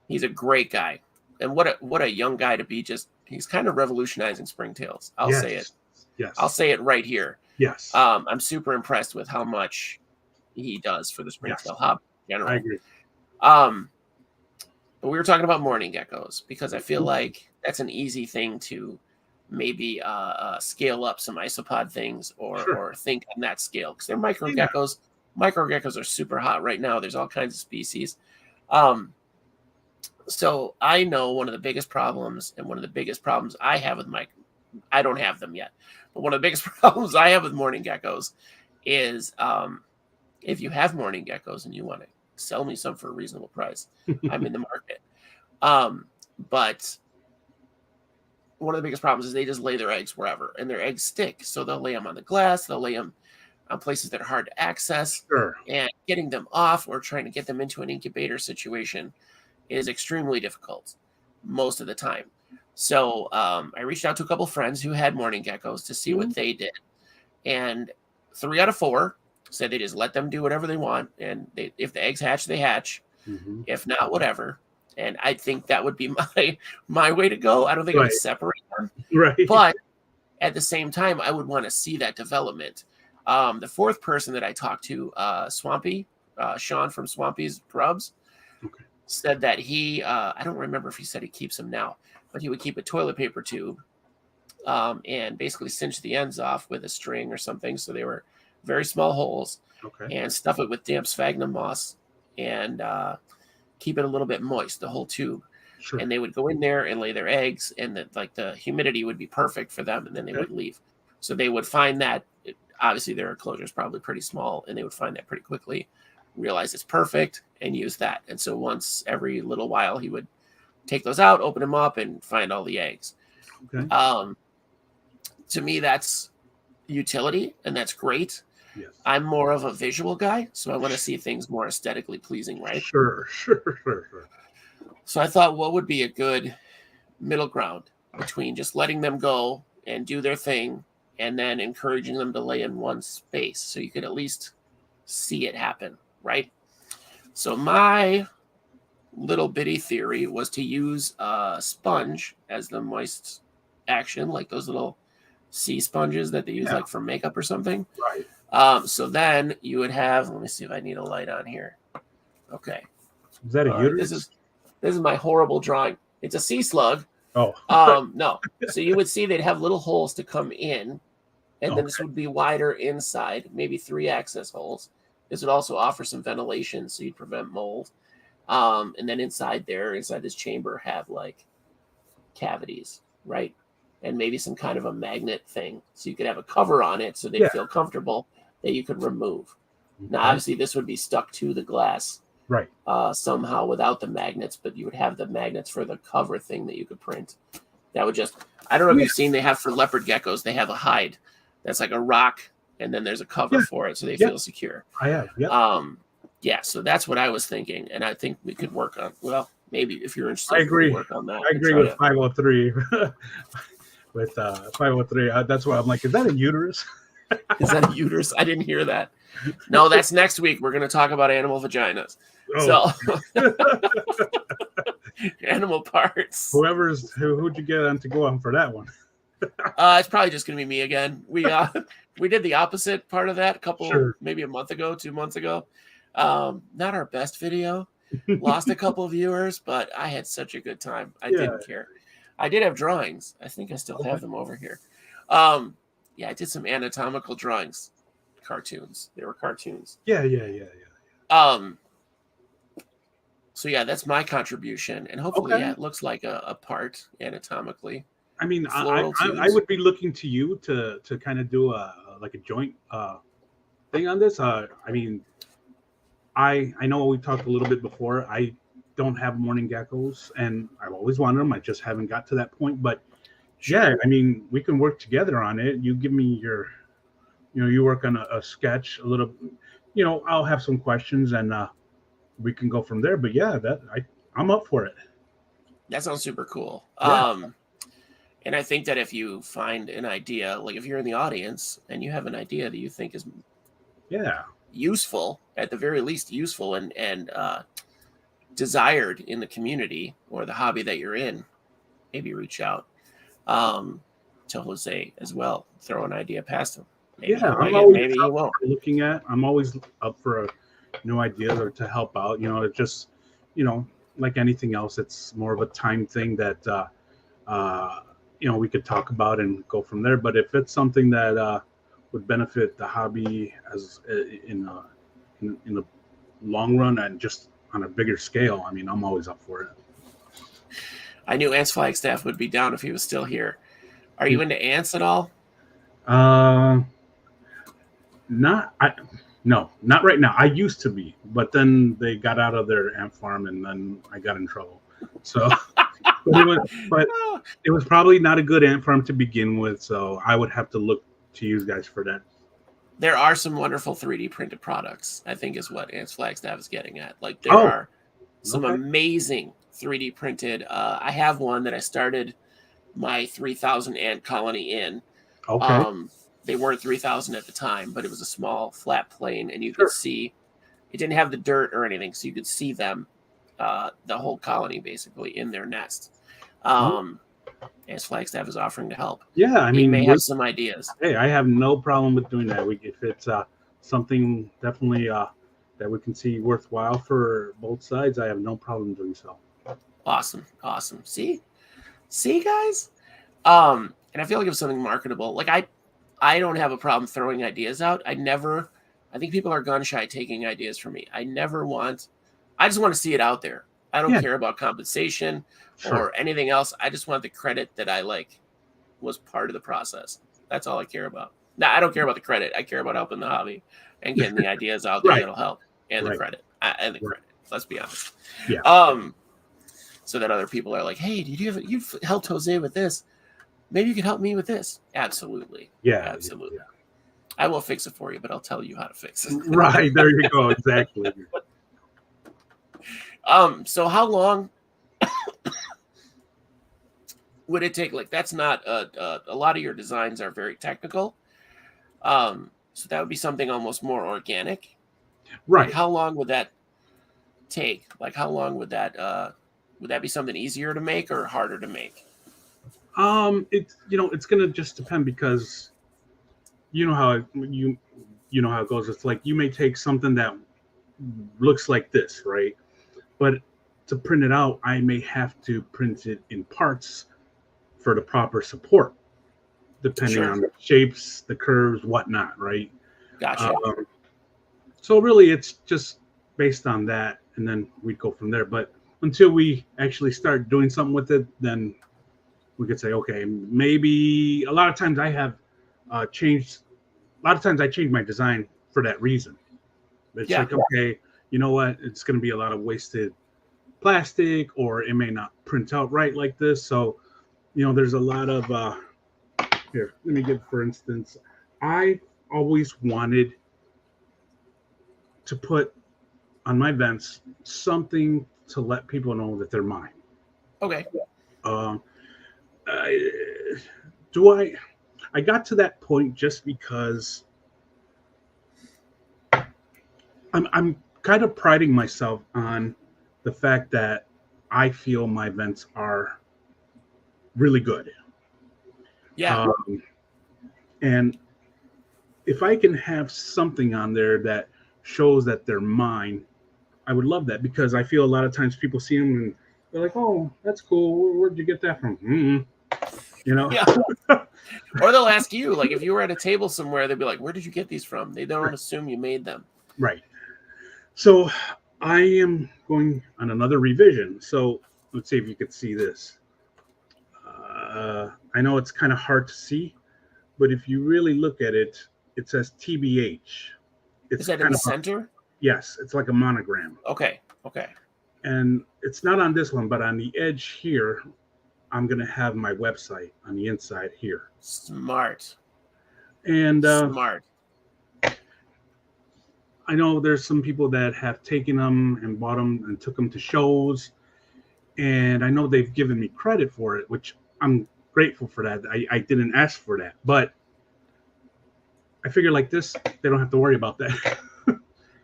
He's a great guy. And what a young guy to be. He's kind of revolutionizing Springtails. I'll say it. Yes. I'll say it right here. Yes. I'm super impressed with how much he does for the Springtail hobby in general. I agree. But we were talking about morning geckos because I feel like that's an easy thing to maybe scale up some isopod things or think on that scale, because they're micro geckos. Micro geckos are super hot right now. There's all kinds of species. So I know one of the biggest problems, and one of the biggest problems I have with I don't have them yet, but one of the biggest problems I have with morning geckos is if you have morning geckos and you want to sell me some for a reasonable price, I'm in the market. But one of the biggest problems is they just lay their eggs wherever, and their eggs stick. So they'll lay them on the glass, they'll lay them on places that are hard to access, and getting them off or trying to get them into an incubator situation is extremely difficult most of the time. So I reached out to a couple friends who had morning geckos to see what they did. And 3 out of 4 said they just let them do whatever they want. And if the eggs hatch, they hatch. If not, whatever. And I think that would be my way to go. I don't think I would separate them. Right. But at the same time, I would want to see that development. The 4th person that I talked to, Swampy, Sean from Swampy's Grubs, said that he, I don't remember if he said he keeps them now, but he would keep a toilet paper tube and basically cinch the ends off with a string or something. So they were very small holes, and stuff it with damp sphagnum moss and keep it a little bit moist, the whole tube. And they would go in there and lay their eggs, and the humidity would be perfect for them, and then they would leave. So they would find that, obviously their enclosure is probably pretty small, and they would find that pretty quickly, realize it's perfect, and use that. And so once every little while, he would take those out, open them up, and find all the eggs. To me, that's utility, and that's great. Yes. I'm more of a visual guy, so I want to see things more aesthetically pleasing, right? Sure. So I thought, what would be a good middle ground between just letting them go and do their thing, and then encouraging them to lay in one space so you could at least see it happen, right? So my little bitty theory was to use a sponge as the moist action, like those little sea sponges that they use like for makeup or something. Right. So then you would have, let me see if I need a light on here. Okay. Is that a uterus? This is my horrible drawing. It's a sea slug. Oh. No. So you would see they'd have little holes to come in, and then this would be wider inside, maybe 3 access holes. This would also offer some ventilation, so you'd prevent mold. And then inside this chamber, have like cavities, right? And maybe some kind of a magnet thing, so you could have a cover on it, so they'd feel comfortable that you could remove. Now, obviously, this would be stuck to the glass, right? Somehow without the magnets, but you would have the magnets for the cover thing that you could print. That would just, I don't know if you've seen, they have for leopard geckos, they have a hide that's like a rock, and then there's a cover for it, so they feel secure. I have, so that's what I was thinking, and I think we could work on, well, maybe if you're interested, I agree. Work on that. I agree with 503. With 503, that's why I'm like, is that a uterus? Is that a uterus? I didn't hear that. No, that's next week. We're going to talk about animal vaginas. Oh. So, animal parts. Who'd you get on to go on for that one? It's probably just going to be me again. We did the opposite part of that maybe a month ago, 2 months ago. Not our best video. Lost a couple of viewers, but I had such a good time. I didn't care. I did have drawings. I think I still have them over here. Yeah, I did some anatomical drawings, cartoons. They were cartoons. Yeah. So yeah, that's my contribution, and hopefully, yeah, it looks like a part anatomically. I mean, I would be looking to you to kind of do a joint thing on this. I mean, I know we talked a little bit before. I don't have morning geckos, and I've always wanted them. I just haven't got to that point. But yeah, I mean, we can work together on it. You give me your, you work on a sketch a little. I'll have some questions, and we can go from there. But yeah, I'm up for it. That sounds super cool. Yeah. And I think that if you find an idea, like if you're in the audience and you have an idea that you think is useful, at the very least useful and desired in the community or the hobby that you're in, maybe reach out to Jose as well. Throw an idea past him. Maybe maybe he won't. I'm always up for new ideas or to help out. It just, like anything else, it's more of a time thing that we could talk about and go from there. But if it's something that would benefit the hobby as in the long run and just on a bigger scale, I mean, I'm always up for it. I knew Ants Flagstaff would be down if he was still here. Are you into ants at all? No, not right now. I used to be, but then they got out of their ant farm, and then I got in trouble. So, but it was probably not a good ant farm to begin with. So I would have to look to you guys for that. There are some wonderful 3D printed products, I think is what Ants Flagstaff is getting at. Like there are some amazing 3D printed. I have one that I started my 3,000 ant colony in. Okay. They weren't 3,000 at the time, but it was a small flat plane, and you could see it didn't have the dirt or anything, so you could see them, the whole colony basically in their nest. As Flagstaff is offering to help. Yeah, I mean, he may have some ideas. Hey, I have no problem with doing that. If it's something definitely that we can see worthwhile for both sides, I have no problem doing so. Awesome. See, guys. And I feel like it's something marketable. Like I don't have a problem throwing ideas out. I think people are gun shy taking ideas from me. I just want to see it out there. I don't care about compensation or anything else. I just want the credit that I was part of the process. That's all I care about. Now, I don't care about the credit. I care about helping the hobby and getting the ideas out there that'll help, and the credit. Let's be honest. Yeah. So that other people are like, hey, you've helped Jose with this. Maybe you could help me with this. Absolutely. Yeah. Absolutely. Yeah. I will fix it for you, but I'll tell you how to fix it. Right. There you go. Exactly. So how long would it take? Like, that's not a lot of your designs are very technical. So that would be something almost more organic. Right. Like, how long would that take? Like, how long would that be something easier to make or harder to make? It's gonna just depend, because you know how it goes. It's like you may take something that looks like this, right? But to print it out, I may have to print it in parts for the proper support, depending on the shapes, the curves, whatnot, right? Gotcha. So really, it's just based on that, and then we'd go from there. But until we actually start doing something with it, then we could say, okay, maybe a lot of times I have changed. A lot of times I change my design for that reason. It's like, okay, you know what? It's going to be a lot of wasted plastic, or it may not print out right like this. So, there's a lot of here. Let me give, for instance, I always wanted to put on my vents something to let people know that they're mine. Okay. I I got to that point just because I'm kind of priding myself on the fact that I feel my vents are really good. Yeah. And if I can have something on there that shows that they're mine, I would love that, because I feel a lot of times people see them and they're like, "Oh, that's cool. Where'd you get that from?" You know? Yeah. Or they'll ask you, like if you were at a table somewhere, they'd be like, "Where did you get these from?" They don't assume you made them. Right. So I am going on another revision. So let's see if you could see this. I know it's kind of hard to see, but if you really look at it, it says TBH. It's Is that in kind the of center? yes, it's like a monogram. Okay. Okay. And it's not on this one, but on the edge here, I'm going to have my website on the inside here. Smart. And Smart. I know there's some people that have taken them and bought them and took them to shows. And I know they've given me credit for it, which I'm grateful for that. I didn't ask for that. But I figure like this, they don't have to worry about that.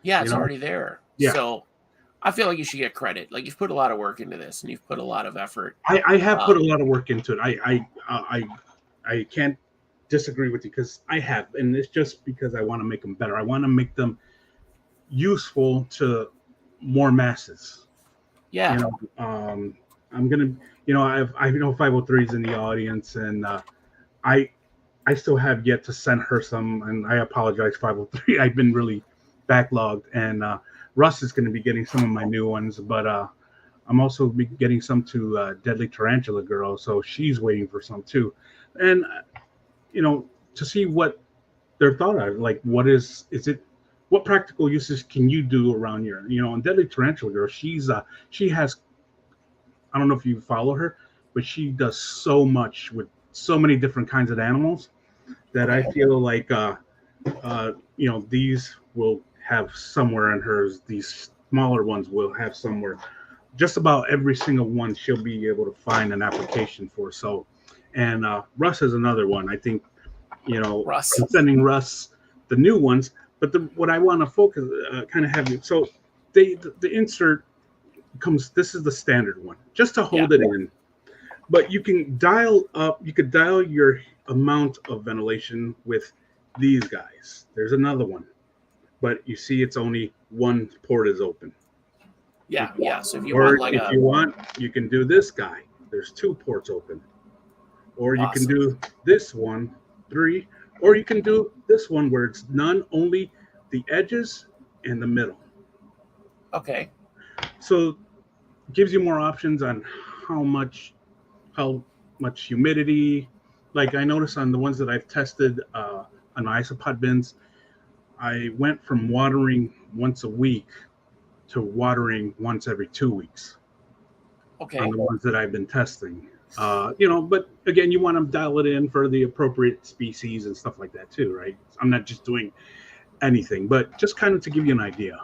Yeah, it's know? already there. Yeah. So I feel like you should get credit. Like you've put a lot of work into this, and you've put a lot of effort. I have put a lot of work into it. I can't disagree with you, because I have, and it's just because I want to make them better. I want to make them useful to more masses. Yeah. You know, I'm gonna, you know, I know 503's in the audience, and I still have yet to send her some, and I apologize, 503. I've been really backlogged, and Russ is going to be getting some of my new ones, but I'm also be getting some to Deadly Tarantula Girl, so she's waiting for some too. And you know, to see what they're thought of, like what practical uses can you do around your, you know, and Deadly Tarantula Girl, she has, I don't know if you follow her, but she does so much with so many different kinds of animals that I feel like you know, these will have somewhere in hers. These smaller ones will have somewhere. Just about every single one she'll be able to find an application for. So, and Russ is another one. I think, you know, Russ. I'm sending Russ the new ones, but what I want to focus, kind of have you. So the insert comes. This is the standard one, just to hold it in. But you can dial up. You could dial your amount of ventilation with these guys. There's another one, but you see, it's only one port is open. Yeah, yeah. So if you Or want like if you want, you can do this guy. There's 2 ports open. Or you can do this one, 3. Or you can do this one where it's none, only the edges and the middle. Okay. So it gives you more options on how much humidity. Like I noticed on the ones that I've tested on isopod bins, I went from watering once a week to watering once every 2 weeks. Okay. On the ones that I've been testing. You know, but again, you want to dial it in for the appropriate species and stuff like that too, right? I'm not just doing anything, but just kind of to give you an idea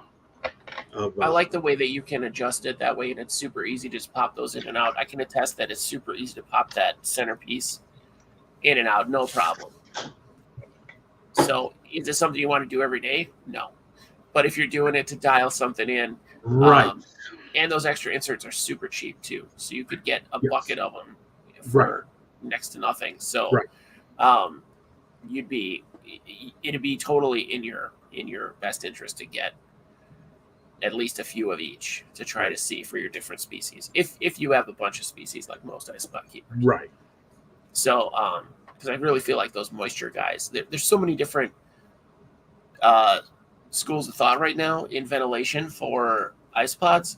of. I like the way that you can adjust it that way, and it's super easy to just pop those in and out. I can attest that it's super easy to pop that centerpiece in and out, no problem. So is this something you want to do every day? No. But if you're doing it to dial something in, right. And those extra inserts are super cheap too. So you could get a bucket of them for next to nothing. So it'd be totally in your best interest to get at least a few of each to try to see for your different species. If you have a bunch of species like most ice spot keepers. Right. So because I really feel like those moisture guys, there's so many different schools of thought right now in ventilation for isopods.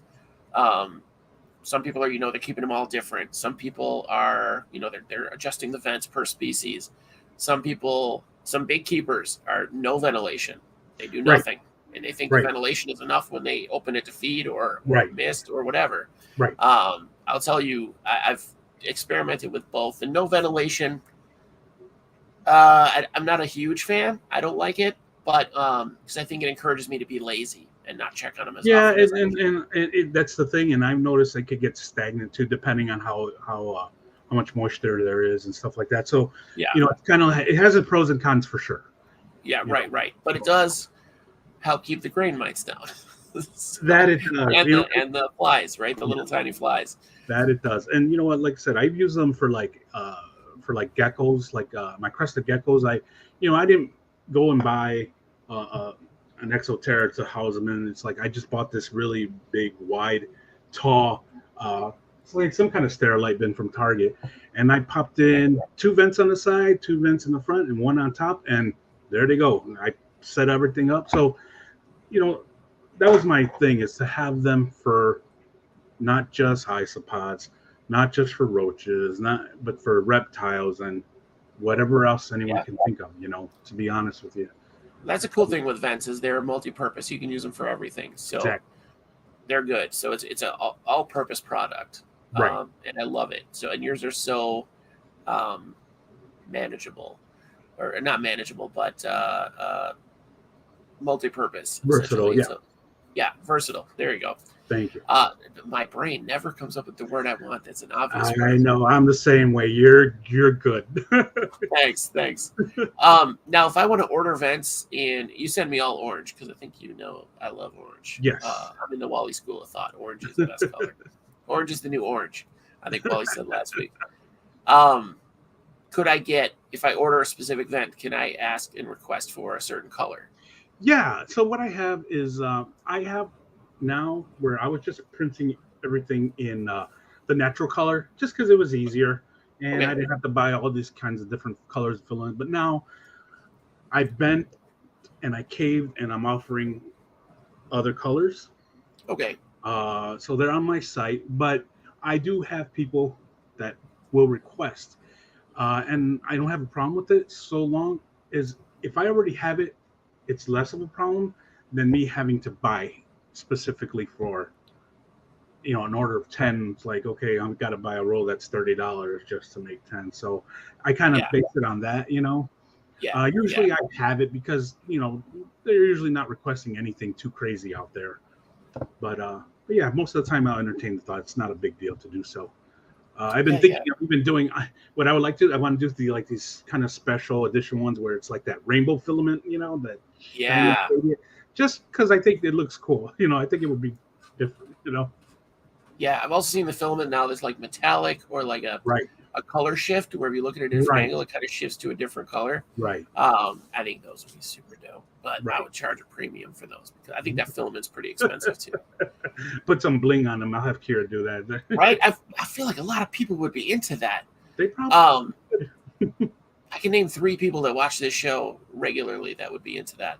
Some people are, they're keeping them all different. Some people are, they're adjusting the vents per species. Some big keepers are no ventilation. They do nothing. And they think the ventilation is enough when they open it to feed or mist or whatever. Right. I'll tell you, I've experimented with both. And no ventilation, I'm not a huge fan. I don't like it, but because I think it encourages me to be lazy and not check on them as often. And that's the thing. And I've noticed it could get stagnant too, depending on how how much moisture there is and stuff like that. So, Yeah. it's kind of, it has its pros and cons for sure. Yeah, right. But it does help keep the grain mites down. So, That it does. and the flies, right? The little tiny flies. That it does. And you know what? Like I said, I've used them for like geckos, like my crested geckos. I didn't go and buy an exoteric to house them in. It's like I just bought this really big, wide, tall. It's like some kind of sterilite bin from Target, and I popped in 2 vents on the side, 2 vents in the front, and 1 on top, and there they go. And I set everything up. So, that was my thing, is to have them for not just isopods, not just for roaches, but for reptiles and whatever else anyone can think of, to be honest with you. That's a cool thing with vents, is they're multi-purpose. You can use them for everything. So exactly. They're good. So it's an all-purpose product. Right. And I love it. So, and yours are so manageable, or not manageable, but multi-purpose. Versatile, yeah. So, yeah, versatile. There you go. Thank you. My brain never comes up with the word I want. That's an obvious word. I know. I'm the same way. You're good. Thanks. Now, if I want to order vents, and you send me all orange, because I think I love orange. Yes. I'm in the Wally school of thought. Orange is the best color. Orange is the new orange, I think Wally said last week. Could I get, if I order a specific vent, can I ask and request for a certain color? Yeah. So what I have is I have now where I was just printing everything in the natural color just because it was easier, and I didn't have to buy all these kinds of different colors to fill in. But now I bent and I caved, and I'm offering other colors. Okay. So they're on my site, but I do have people that will request, and I don't have a problem with it so long as if I already have it, it's less of a problem than me having to buy specifically for, an order of 10. It's like, okay, I've got to buy a roll that's $30 just to make 10. So I kind of base it on that, Usually I have it because, they're usually not requesting anything too crazy out there. But yeah, most of the time I'll entertain the thought. It's not a big deal to do so. I've been thinking, I've been doing what I would like to. I want to do these kind of special edition ones where it's like that rainbow filament, that. Yeah. Just because I think it looks cool, I think it would be different, Yeah, I've also seen the filament now. There's like metallic or like a color shift, where if you look at a different angle, it kind of shifts to a different color. Right. I think those would be super dope, but I would charge a premium for those because I think that filament's pretty expensive too. Put some bling on them. I'll have Kira do that. Right. I feel like a lot of people would be into that. They probably. I can name 3 people that watch this show regularly that would be into that.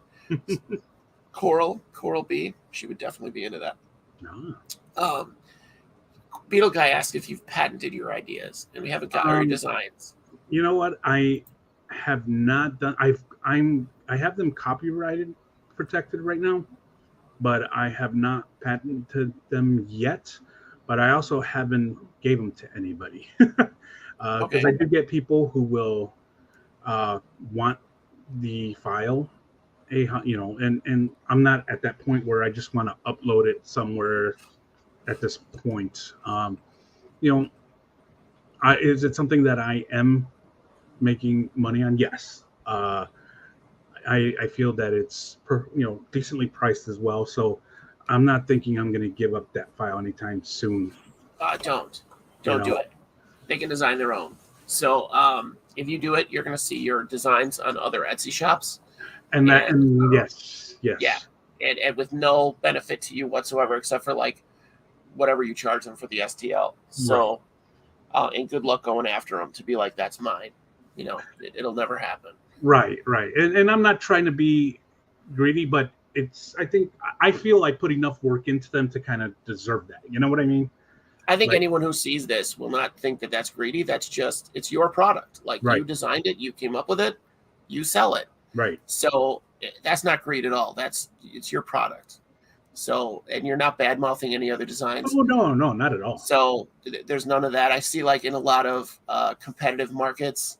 Coral B, she would definitely be into that. No. Beetle Guy asked if you've patented your ideas, and we haven't got your designs. You know what? I have not done. I have them copyrighted, protected right now, but I have not patented them yet. But I also haven't gave them to anybody because I do get people who will want the file. And I'm not at that point where I just want to upload it somewhere at this point. Is it something that I am making money on? Yes. I feel that it's decently priced as well. So I'm not thinking I'm going to give up that file anytime soon. Don't do it. They can design their own. So if you do it, you're going to see your designs on other Etsy shops. And yes. Yeah. And with no benefit to you whatsoever, except for like whatever you charge them for the STL. So, and good luck going after them to be like, that's mine. It'll never happen. Right. And I'm not trying to be greedy, but I feel I put enough work into them to kind of deserve that. You know what I mean? I think anyone who sees this will not think that that's greedy. That's just, it's your product. Like you designed it, you came up with it, you sell it. Right. So that's not greed at all. It's your product. So, and you're not bad mouthing any other designs. Oh, no, not at all. So there's none of that. I see like in a lot of competitive markets,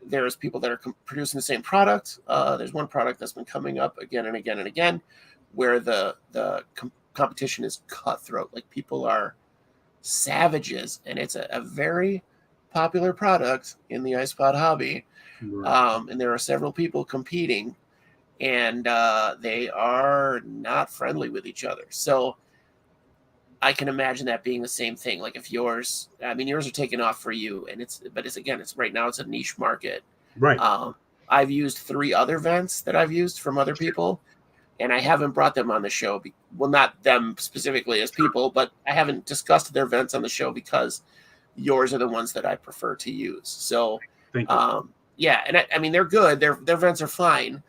there's people that are producing the same product. There's one product that's been coming up again and again and again, where the competition is cutthroat. Like people are savages, and it's a very popular product in the iSpot hobby. Right. And there are several people competing, and they are not friendly with each other. So I can imagine that being the same thing. Like if yours are taking off for you, and it's right now it's a niche market. Right. I've used 3 other vents that I've used from other people, and I haven't brought them on the show. Well, not them specifically as people, but I haven't discussed their vents on the show because yours are the ones that I prefer to use. So, Thank you. yeah, and I mean they're good. Their vents are fine.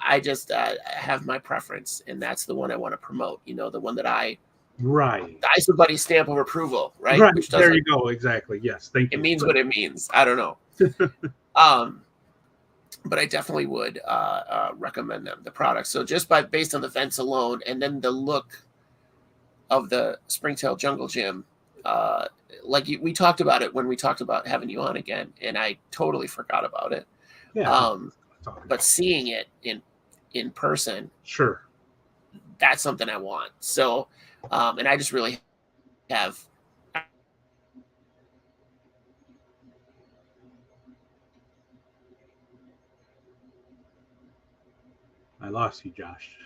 I just have my preference, and that's the one I want to promote. You know, the one that Right. the ISO Buddy stamp of approval, right? Right. Which There you go. Exactly. Yes. Thank you. it means what it means. I don't know. But I definitely would recommend them, the product. So just based on the vents alone, and then the look of the Springtail Jungle Gym, we talked about it when we talked about having you on again, and I totally forgot about it. Yeah. But seeing it in person, Sure. that's something I want. So, and I just really have. I lost you, Josh.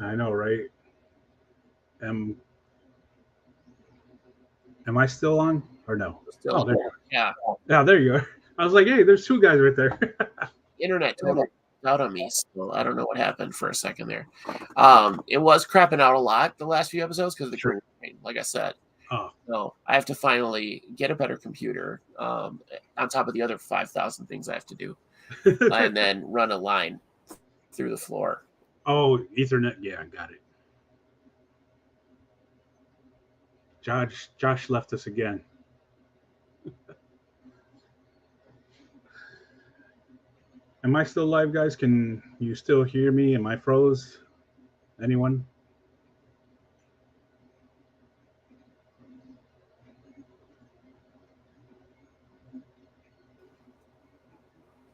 I know, right? Am I still on or no? Still, there you are. Yeah. Yeah, there you are. I was like, hey, there's 2 guys right there. Internet totally out on me, so I don't know what happened for a second there. It was crapping out a lot the last few episodes because of the green screen, like I said. Oh. So I have to finally get a better computer on top of the other 5,000 things I have to do, and then run a line through the floor. Oh, Ethernet. Yeah, I got it. Josh left us again. Am I still live, guys? Can you still hear me? Am I froze? Anyone?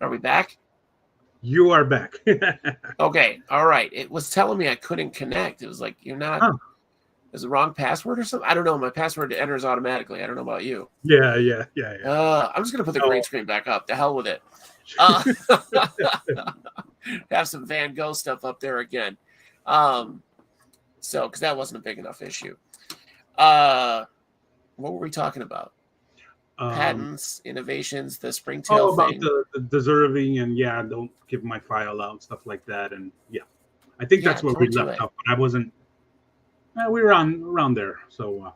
Are we back? You are back. Okay. All right. It was telling me I couldn't connect. It was like, you're not. Huh. Is the wrong password or something? I don't know. My password enters automatically. I don't know about you. Yeah. I'm just gonna put the green screen back up. The hell with it. Have some Van Gogh stuff up there again. So because that wasn't a big enough issue. What were we talking about? Patents, innovations, the Springtail about thing. the deserving, and don't give my file out and stuff like that. And I think that's where we left off. But I wasn't. We were around there. So,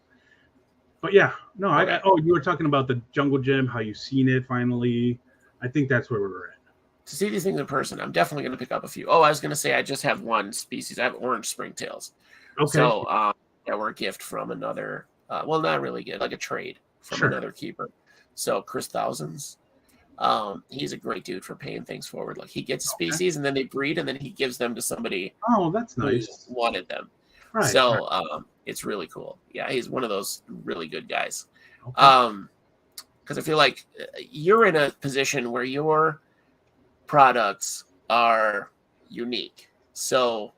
but yeah, no. Okay. You were talking about the Jungle Gym, how you seen it finally. I think that's where we were at. To see these things in person, I'm definitely going to pick up a few. Oh, I was going to say I just have one species. I have orange springtails. Okay. So that were a gift from another. Well, not really good, like a trade from another keeper. So Chris Thousands, he's a great dude for paying things forward. Like he gets a species and then they breed and then he gives them to somebody. Oh, that's nice. Who wanted them. Right. So it's really cool. Yeah, he's one of those really good guys. Okay. Because I feel like you're in a position where your products are unique. So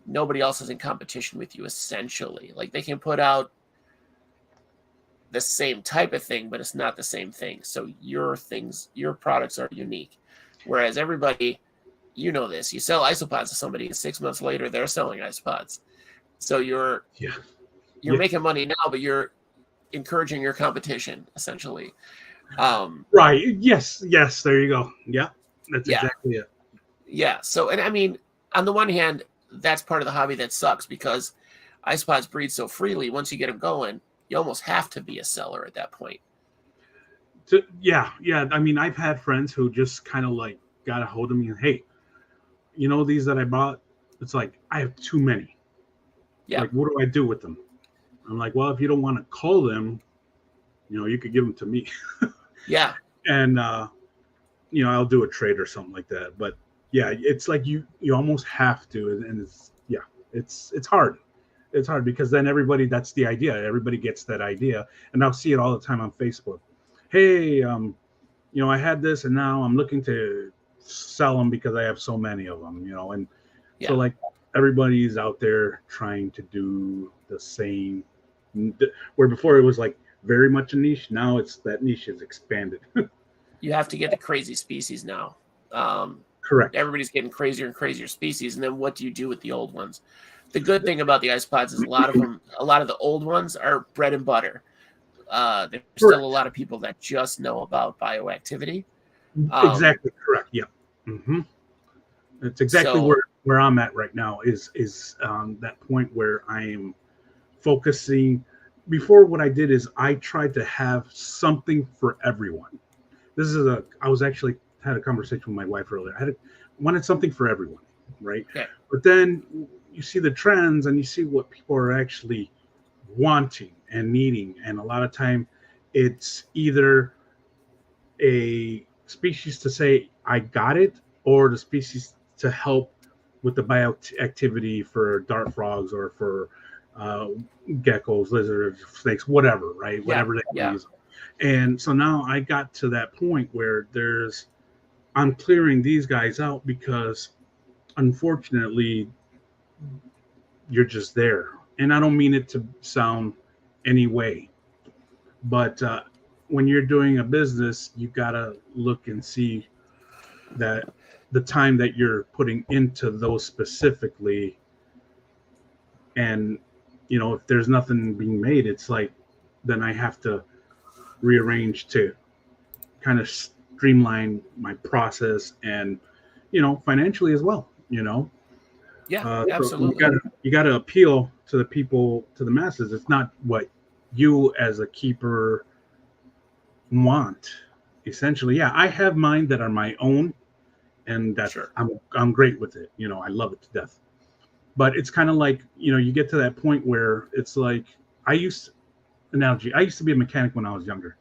nobody else is in competition with you, essentially. Like they can put out the same type of thing, but it's not the same thing. So your products are unique. Whereas everybody, you know this, you sell isopods to somebody and 6 months later they're selling isopods. So you're making money now, but you're encouraging your competition, essentially. Right. Yes. There you go. Yeah. That's exactly it. Yeah. So, and I mean, on the one hand, that's part of the hobby that sucks because isopods breed so freely. Once you get them going, you almost have to be a seller at that point. Yeah. I mean, I've had friends who just kind of like got a hold of me and, hey, you know, these that I bought, it's like, I have too many. Yeah. Like, what do I do with them? I'm like, well, if you don't want to call them, you know, you could give them to me. Yeah. And, you know, I'll do a trade or something like that. But yeah, it's like you almost have to. And it's hard. It's hard because then everybody, that's the idea. Everybody gets that idea. And I'll see it all the time on Facebook. Hey, I had this and now I'm looking to sell them because I have so many of them, and so like everybody's out there trying to do the same, where before it was like very much a niche. Now it's that niche is expanded. You have to get the crazy species now. Correct. Everybody's getting crazier and crazier species. And then what do you do with the old ones? The good thing about the isopods is a lot of the old ones are bread and butter. There's still a lot of people that just know about bioactivity. Exactly correct. Yeah. Mm-hmm. It's exactly where I'm at right now is that point where I am focusing. Before, what I did is I tried to have something for everyone. I was actually had a conversation with my wife earlier. I wanted something for everyone, right? Okay. But then you see the trends and you see what people are actually wanting and needing, and a lot of time it's either a species to say I got it, or the species to help with the bioactivity for dart frogs or for geckos, lizards, snakes, whatever, right? Whatever they use. And so now I got to that point where I'm clearing these guys out because unfortunately you're just there. And I don't mean it to sound any way, but when you're doing a business, you got to look and see that the time that you're putting into those specifically. And, if there's nothing being made, it's like, then I have to rearrange to kind of streamline my process and, financially as well, absolutely. So you got to appeal to the people, to the masses. It's not what you as a keeper want, essentially. Yeah, I have mine that are my own, and that's I'm great with it. I love it to death. But it's kind of like, you get to that point where it's like, I used to be a mechanic when I was younger.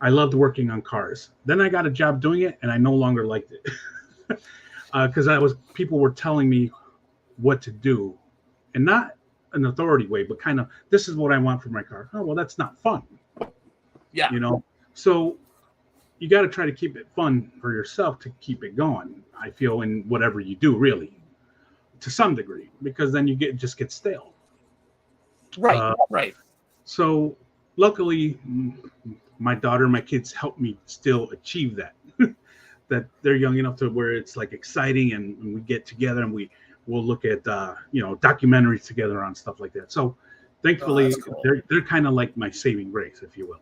I loved working on cars. Then I got a job doing it, and I no longer liked it because people were telling me what to do, and not an authority way, but kind of, this is what I want for my car. Oh, well, that's not fun. Yeah. So you got to try to keep it fun for yourself to keep it going. I feel in whatever you do, really, to some degree, because then you just get stale. Right. Right. So luckily, my daughter, my kids help me still achieve that. That they're young enough to where it's like exciting, and we get together and we'll look at documentaries together on stuff like that. So thankfully, cool. They're kind of like my saving grace, if you will.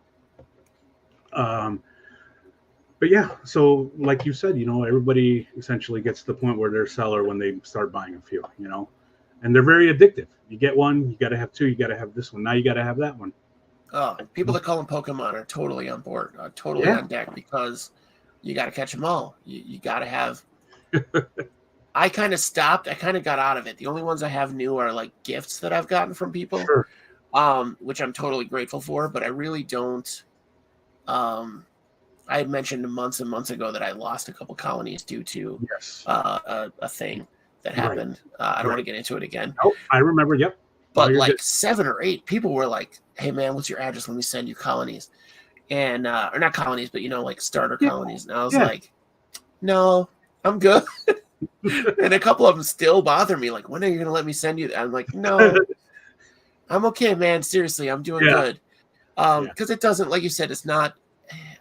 But yeah, so like you said, everybody essentially gets to the point where they're a seller when they start buying a few, and they're very addictive. You get one, you got to have two, you got to have this one, now you got to have that one. People that call them Pokemon are totally on board, totally on deck, because you got to catch them all. You got to have. I kind of stopped. I kind of got out of it. The only ones I have new are like gifts that I've gotten from people, which I'm totally grateful for. But I really don't. I had mentioned months and months ago that I lost a couple colonies due to a thing that happened. I don't want to get into it again. Nope, I remember. Yep. But like 7 or 8 people were like, "Hey man, what's your address? Let me send you colonies," and or not colonies, but like starter colonies. And I was like, "No, I'm good." And a couple of them still bother me. Like, when are you going to let me send you that? I'm like, no, I'm okay, man. Seriously, I'm doing good. Because it doesn't, like you said, it's not.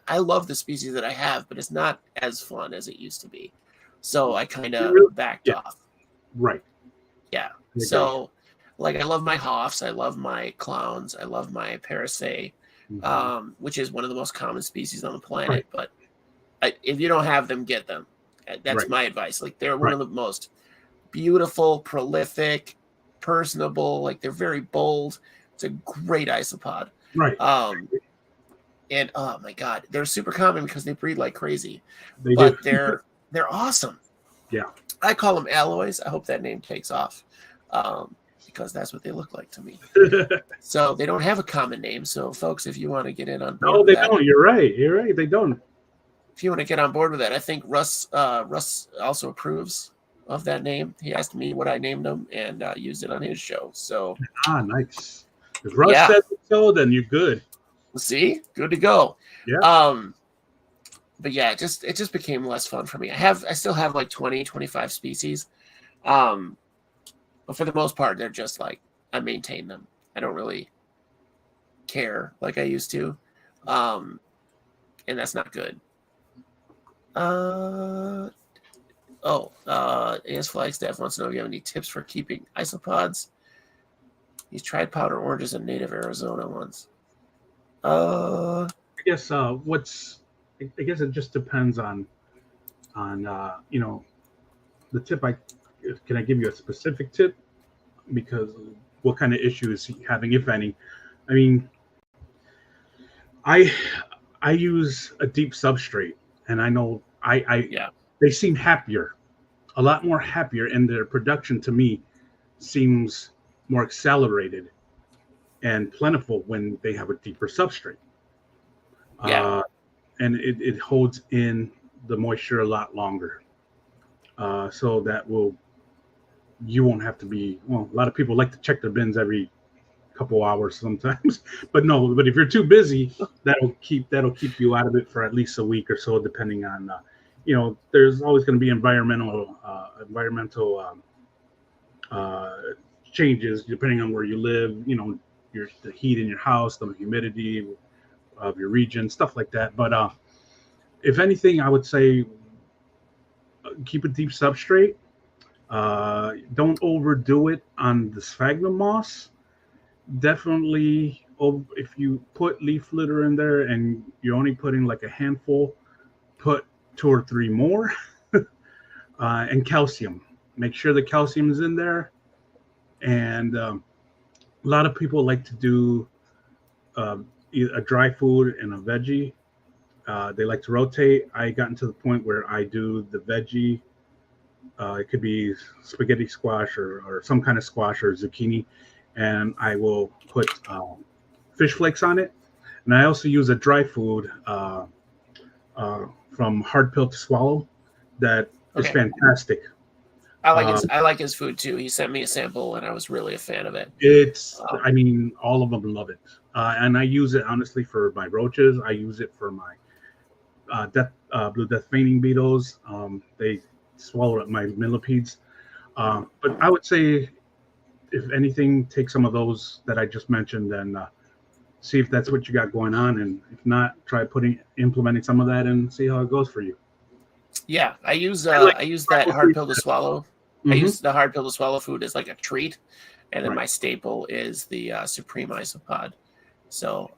I love the species that I have, but it's not as fun as it used to be. So I kind of backed off. Right. Yeah. So, like, I love my Hoffs. I love my Clowns. I love my Parasay, which is one of the most common species on the planet. But if you don't have them, get them. That's my advice. Like, they're one of the most beautiful, prolific, personable. Like, they're very bold. It's a great isopod. Right. And oh my God, they're super common because they breed like crazy. They but do. they're awesome. Yeah. I call them alloys. I hope that name takes off. Because that's what they look like to me. So they don't have a common name. So folks, if you want to get in on board, no, they don't. You're right. They don't. If you want to get on board with that, I think Russ also approves. of that name. He asked me what I named them and used it on his show. So Nice. If Russ yeah, says so, then you're good. see, good to go. Yeah. But yeah, it just became less fun for me. I still have like 20, 25 species. But for the most part, they're just like I maintain them. I don't really care like I used to. And that's not good. AS Flagstaff wants to know if you have any tips for keeping isopods. He's tried powder oranges in native Arizona once. I guess I guess it just depends on the tip. Can I give you a specific tip? Because what kind of issue is he having, if any? I mean, I use a deep substrate, and I know they seem happier, a lot more happier, and their production to me seems more accelerated and plentiful when they have a deeper substrate. And it holds in the moisture a lot longer. So that you won't have to be, well, a lot of people like to check their bins every couple hours sometimes, but if you're too busy, that'll keep you out of it for at least a week or so, depending on, there's always going to be environmental changes depending on where you live, the heat in your house, the humidity of your region, stuff like that. But if anything, I would say keep a deep substrate. Don't overdo it on the sphagnum moss. Definitely, if you put leaf litter in there and you're only putting like a handful, put 2 or 3 more. And calcium. Make sure the calcium is in there. And a lot of people like to do a dry food and a veggie. They like to rotate. I gotten to the point where I do the veggie. It could be spaghetti squash or some kind of squash or zucchini. And I will put fish flakes on it. And I also use a dry food from Hard Pill to Swallow that is fantastic. I like his food too. He sent me a sample, and I was really a fan of it. I mean, all of them love it, and I use it honestly for my roaches. I use it for my blue death feigning beetles. They swallow up my millipedes. But I would say, if anything, take some of those that I just mentioned and see if that's what you got going on, and if not, try implementing some of that and see how it goes for you. Yeah, I use that hard pill to swallow. Mm-hmm. I use the hard pill to swallow food as like a treat, and then my staple is the Supreme Isopod. So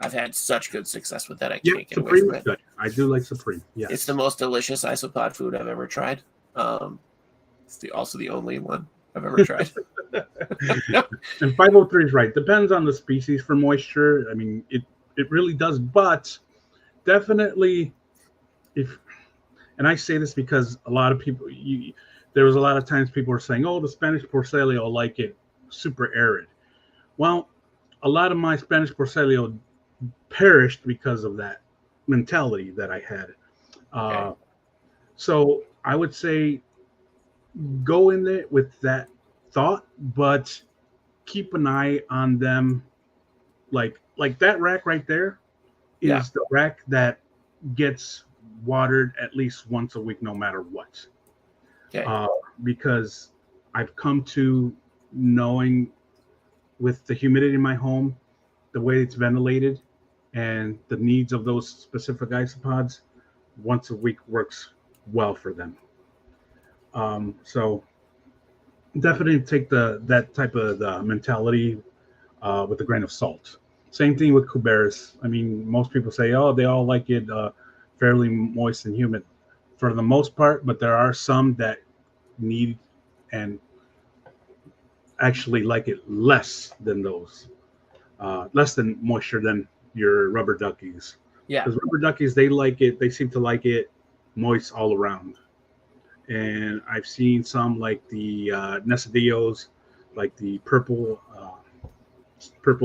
I've had such good success with that. I can't get away from it. Good. I do like Supreme. Yeah, it's the most delicious isopod food I've ever tried. It's also the only one I've ever tried. And 503 is right. Depends on the species for moisture. I mean, it really does, but definitely and I say this because a lot of people, there was a lot of times people were saying, oh, the Spanish Porcelio like it super arid. Well, a lot of my Spanish Porcelio perished because of that mentality that I had. Okay. So I would say go in there with that thought, but keep an eye on them. Like that rack right there is the rack that gets watered at least once a week, no matter what. Okay. Because I've come to knowing with the humidity in my home, the way it's ventilated, and the needs of those specific isopods, once a week works well for them. So definitely take that type of mentality with a grain of salt. Same thing with Cubaris. I mean, most people say, oh, they all like it fairly moist and humid for the most part, but there are some that need and actually like it less than those, less than moisture than your rubber duckies. Yeah, because rubber duckies, they seem to like it moist all around. And I've seen some like the Nesidillos, like the purple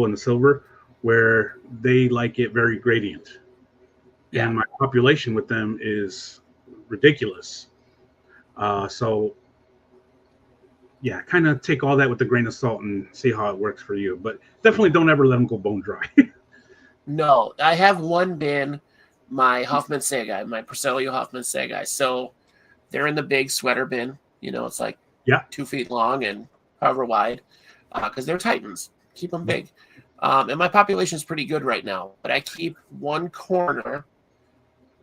and the silver, where they like it very gradient. Yeah. And my population with them is ridiculous. So yeah, kind of take all that with a grain of salt and see how it works for you. But definitely don't ever let them go bone dry. No, I have one bin, my Hoffman Segai, my Porcelio Hoffman Segai. So they're in the big sweater bin. You know, it's like Yeah. 2 feet long and however wide, because they're Titans. Keep them big. And my population is pretty good right now, but I keep one corner.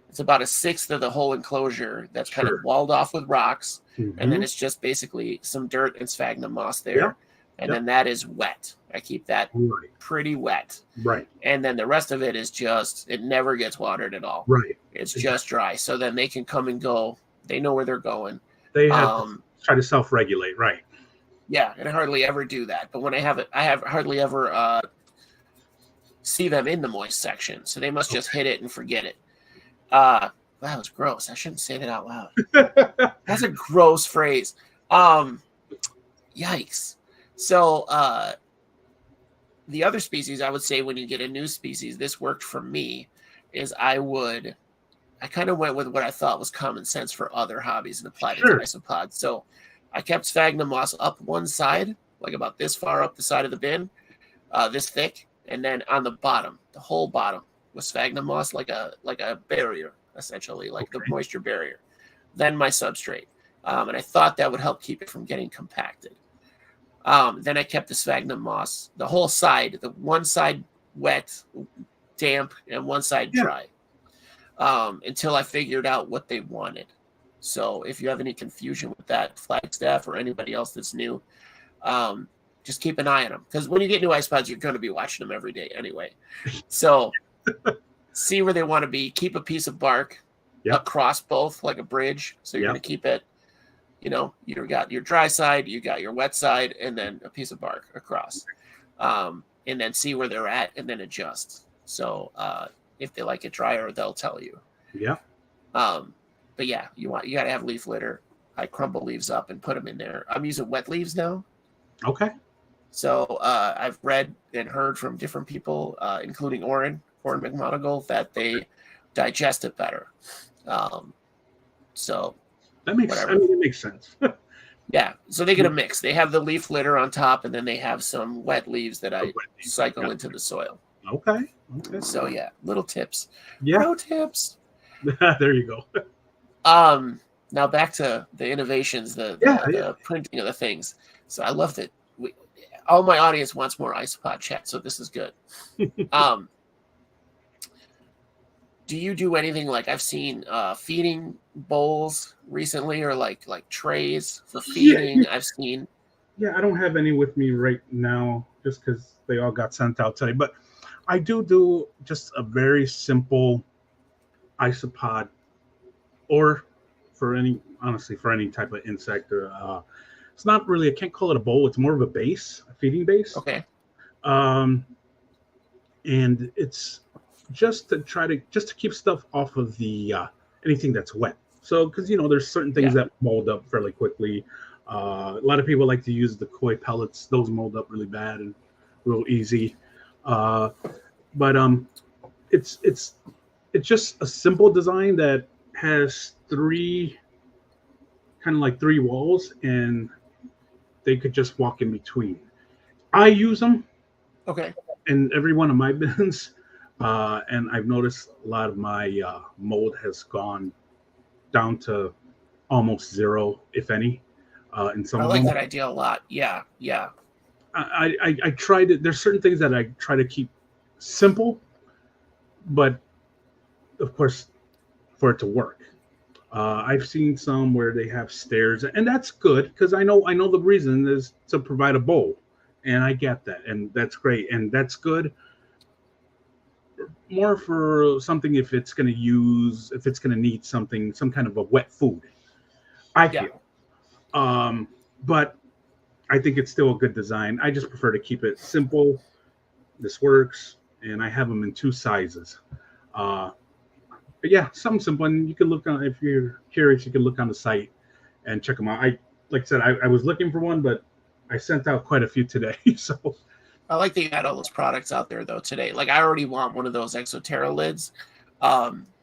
It's about a sixth of the whole enclosure that's kind of walled off with rocks. And then it's just basically some dirt and sphagnum moss there. Yeah. And then that is wet. I keep that pretty wet. Right. And then the rest of it is just, it never gets watered at all. Right. It's just dry. So then they can come and go. They know where they're going. They have to try to self-regulate. Right. Yeah. And I hardly ever do that. But when I have it, I have hardly ever see them in the moist section. So they must just hit it and forget it. That was gross. I shouldn't say that out loud. That's a gross phrase. Yikes. So the other species, I would say when you get a new species, this worked for me, is I kind of went with what I thought was common sense for other hobbies and applied it to isopods. So I kept sphagnum moss up one side, like about this far up the side of the bin, this thick, and then on the bottom, the whole bottom, with sphagnum moss like a barrier, essentially, like the moisture barrier. Then my substrate. And I thought that would help keep it from getting compacted. Then I kept the sphagnum moss, the whole side, the one side wet, damp, and one side dry, until I figured out what they wanted. So if you have any confusion with that, Flagstaff or anybody else that's new, just keep an eye on them. Because when you get new isopods, you're going to be watching them every day anyway. So see where they want to be. Keep a piece of bark across both, like a bridge. So you're going to keep it, you know, you got your dry side, you got your wet side, and then a piece of bark across. And then see where they're at and then adjust. So if they like it drier, they'll tell you. Yeah. But yeah, you got to have leaf litter. I crumble leaves up and put them in there. I'm using wet leaves now. Okay. So I've read and heard from different people, including Orrin McMonagle, that they digest it better. So that makes it makes sense. Yeah, so they get a mix. They have the leaf litter on top, and then they have some wet leaves that I cycle into the soil. Okay. So yeah, little tips. Yeah. Pro tips. There you go. Now back to the innovations, the printing of the things. So I love that. All my audience wants more isopod chat, so this is good. Do you do anything like I've seen feeding bowls recently, or like trays for feeding? I've seen. Yeah, I don't have any with me right now, just because they all got sent out today. But I do just a very simple isopod, or for any type of insect. Or it's not really, I can't call it a bowl. It's more of a base, a feeding base. Okay. And it's just to keep stuff off of the anything that's wet. So, because there's certain things that mold up fairly quickly. A lot of people like to use the koi pellets; those mold up really bad and real easy. But it's just a simple design that has three walls, and they could just walk in between. I use them. Okay. In every one of my bins. And I've noticed a lot of my mold has gone down to almost zero, if any. In some I like that idea a lot. Yeah. I tried it. There's certain things that I try to keep simple, but of course, for it to work. I've seen some where they have stairs, and that's good because I know the reason is to provide a bowl, and I get that, and that's great, and that's good. More for something if it's going to need some kind of a wet food, I feel. But I think it's still a good design. I just prefer to keep it simple. This works, and I have them in 2 sizes. But yeah, something simple. And you can look on, if you're curious, you can look on the site and check them out. Like I said, I was looking for one, but I sent out quite a few today. So I like that you got all those products out there though today. Like I already want one of those Exoterra lids,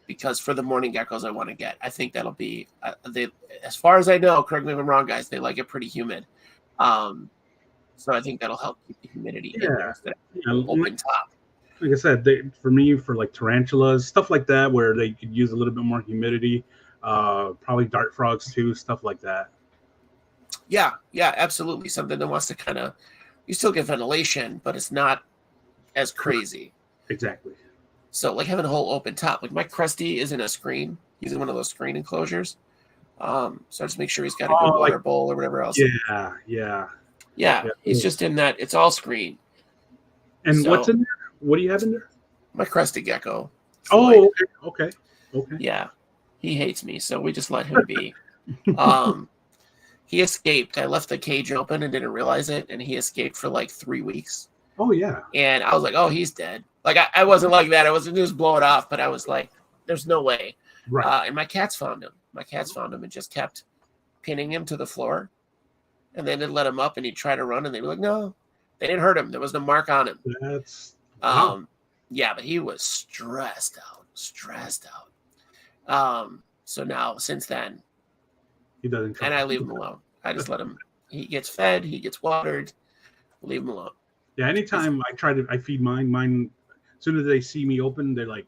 because for the morning geckos I want to get. I think that'll be as far as I know. Correct me if I'm wrong, guys. They like it pretty humid. So I think that'll help keep the humidity in Yeah, there instead yeah. of open top. Like I said, for me, for like tarantulas, stuff like that, where they could use a little bit more humidity. Probably dart frogs too, stuff like that. Yeah, yeah, absolutely. Something that wants to kind of, you still get ventilation, but it's not as crazy. Exactly. So like having a whole open top, like my Krusty isn't a screen. He's in one of those screen enclosures. So I just make sure he's got a good Oh, water like bowl or whatever else. yeah. Yeah, he's just in that. It's all screen. And So, what's in there? What do you have in there? My Krusty Gecko. Oh, okay. Yeah, he hates me, so we just let him be. He escaped. I left the cage open and didn't realize it, and he escaped for like 3 weeks. Oh yeah. And I was like, oh, he's dead. Like I wasn't like that. I wasn't just blow it off, but I was like, there's no way. Right. And my cats found him. My cats found him and just kept pinning him to the floor. And then they'd let him up and he'd try to run, and they'd be like, no, they didn't hurt him. There was no mark on him. That's Yeah, but he was stressed out. So now since then, he doesn't. and I leave him alone. I just let him. He gets fed. He gets watered. Leave him alone. Yeah. Anytime I feed mine. As soon as they see me open, they're like,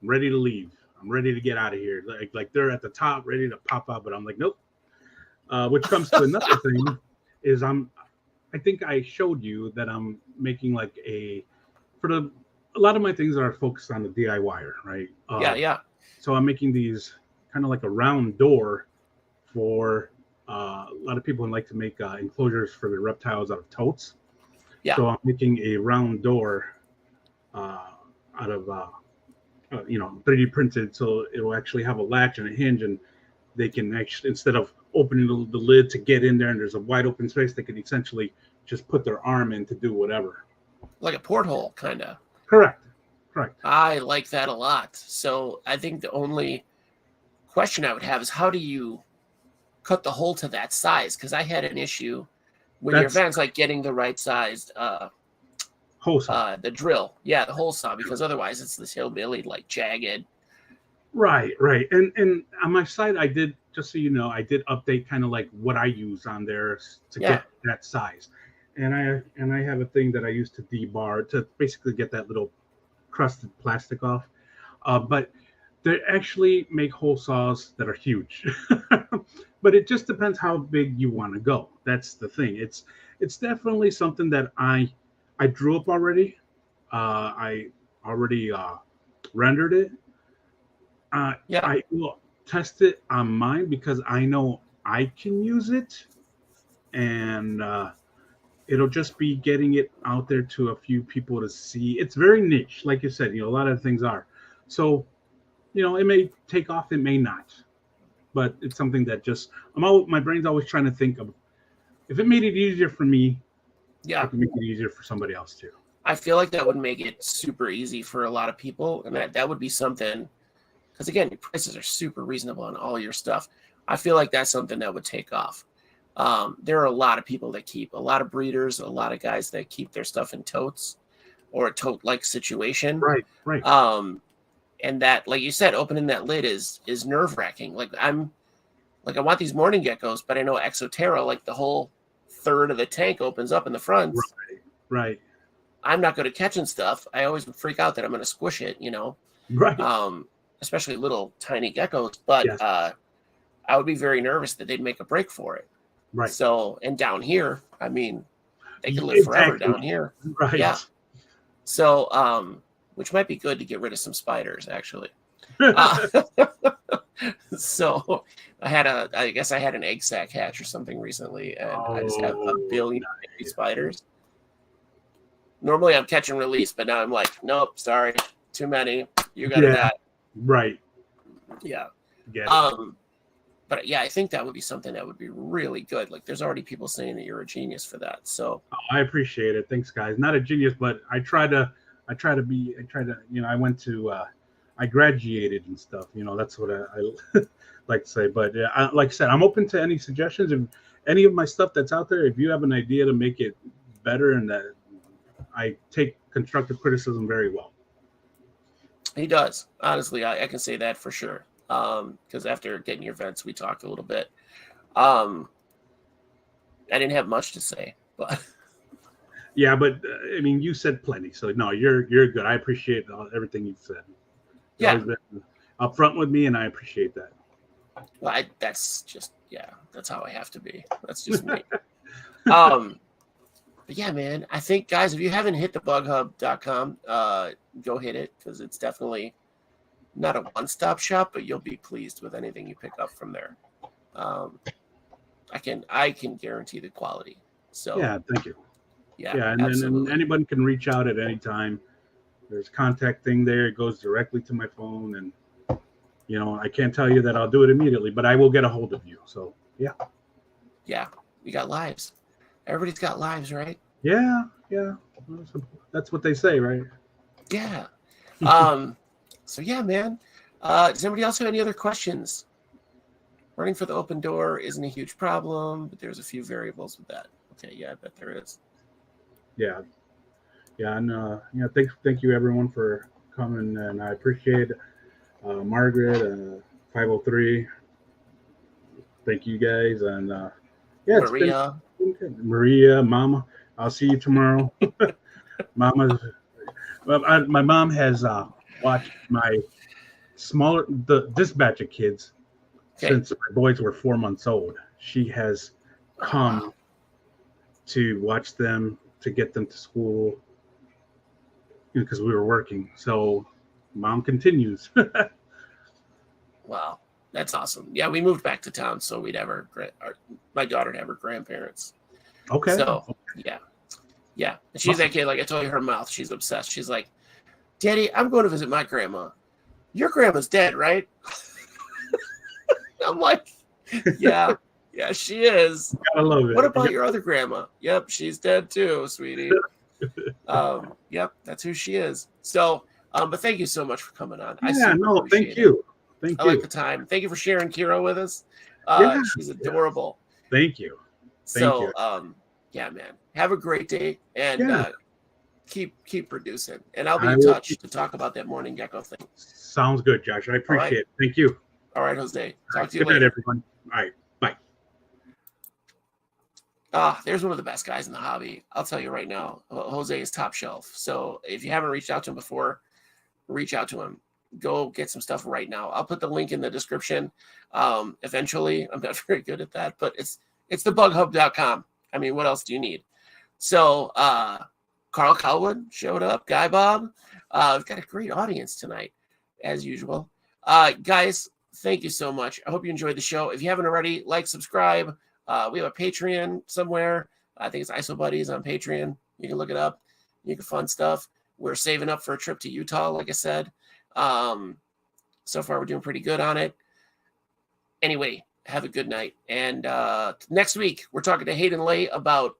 I'm ready to leave. I'm ready to get out of here. Like they're at the top, ready to pop out, but I'm like, nope. Which comes to another thing is I think I showed you that I'm making like a lot of my things are focused on the DIYer, right? Yeah. So I'm making these kind of like a round door for a lot of people who like to make enclosures for their reptiles out of totes. Yeah. So I'm making a round door out of 3D printed, so it will actually have a latch and a hinge, and they can actually, instead of opening the lid to get in there and there's a wide open space, they can essentially just put their arm in to do whatever. Like a porthole, kind of. Correct. I like that a lot. So I think the only question I would have is how do you cut the hole to that size? Because I had an issue with your vents, like getting the right sized hole saw. The drill. Yeah, the hole saw, because otherwise it's this hillbilly, like jagged. Right. And on my site, I did, just so you know, I did update kind of like what I use on there to get that size. And I have a thing that I use to debar to basically get that little crusted plastic off. But they actually make hole saws that are huge. But it just depends how big you want to go. That's the thing. It's definitely something that I drew up already. I already rendered it. I will test it on mine because I know I can use it, and it'll just be getting it out there to a few people to see. It's very niche, like you said. A lot of things are. So, it may take off, it may not, but it's something that just my brain's always trying to think of. If it made it easier for me, I can make it easier for somebody else too. I feel like that would make it super easy for a lot of people, and that would be something. Because again, your prices are super reasonable on all your stuff. I feel like that's something that would take off. There are a lot of people that keep, a lot of breeders, a lot of guys that keep their stuff in totes or a tote-like situation. Right. And that, like you said, opening that lid is nerve-wracking. Like I want these morning geckos, but I know Exoterra, like the whole third of the tank opens up in the front. Right. I'm not good at catching stuff. I always freak out that I'm going to squish it, Right. Especially little tiny geckos, but yes. I would be very nervous that they'd make a break for it. Right. So, and down here, I mean, they could live forever down here. Right. Yeah. So, which might be good to get rid of some spiders, actually. So, I guess I had an egg sac hatch or something recently, and I just have a billion baby spiders. Normally, I'm catch and release, but now I'm like, nope, sorry, too many. You got to die. Right. Yeah. Get it. But yeah, I think that would be something that would be really good. Like, there's already people saying that you're a genius for that. So I appreciate it. Thanks, guys. Not a genius, but I graduated and stuff. That's what I like to say. But like I said, I'm open to any suggestions. If any of my stuff that's out there, if you have an idea to make it better, and that I take constructive criticism very well. He does. Honestly, I can say that for sure. Because after getting your vents, we talked a little bit. And I didn't have much to say, but Yeah, but I mean, you said plenty, so no, you're good. I appreciate everything you've said. You've always been upfront with me, and I appreciate that. well, that's just that's how I have to be. That's just me. But yeah, man, I think, guys, if you haven't hit the bughub.com, go hit it, because it's definitely not a one-stop shop, but you'll be pleased with anything you pick up from there. I can guarantee the quality. So yeah, thank you. Yeah, and then anyone can reach out at any time. There's a contact thing there. It goes directly to my phone, and I can't tell you that I'll do it immediately, but I will get a hold of you. So yeah, we got lives. Everybody's got lives, right? Yeah. That's what they say, right? Yeah. So yeah, man. Does anybody else have any other questions? Running for the open door isn't a huge problem, but there's a few variables with that. Okay, yeah, I bet there is. Yeah, and thank you everyone for coming, and I appreciate Margaret, 503. Thank you guys, and Maria, Maria, Mama. I'll see you tomorrow. My mom has watched this batch of kids since my boys were 4 months old. She has come to watch them, to get them to school, because we were working. So mom continues. Wow, that's awesome. Yeah, we moved back to town, so my daughter would have her grandparents. Okay. So yeah. And she's that kid, like I told you, her mouth. She's obsessed. She's like, Daddy, I'm going to visit my grandma. Your grandma's dead, right? I'm like, yeah, she is. Gotta love it. What about your other grandma? Yep, she's dead too, sweetie. Yep, that's who she is. So, but thank you so much for coming on. Thank you. I like the time. Thank you for sharing Kiro with us. She's adorable. Thank you. Yeah, man. Have a great day, and keep producing. And I'll be in touch to talk about that morning gecko thing. Sounds good, Josh. I appreciate it. Thank you. All right, Jose. Talk to you later. Good night, everyone. All right. Bye. There's one of the best guys in the hobby. I'll tell you right now. Jose is top shelf. So if you haven't reached out to him before, reach out to him. Go get some stuff right now. I'll put the link in the description. Eventually, I'm not very good at that, but it's thebughub.com. I mean, what else do you need? So Carl Calwood showed up. Guy Bob. We've got a great audience tonight, as usual. Guys, thank you so much. I hope you enjoyed the show. If you haven't already, like, subscribe. We have a Patreon somewhere. I think it's ISO Buddies on Patreon. You can look it up. You can fund stuff. We're saving up for a trip to Utah, like I said. So far, we're doing pretty good on it. Anyway, have a good night. And next week, we're talking to Hayden Lay about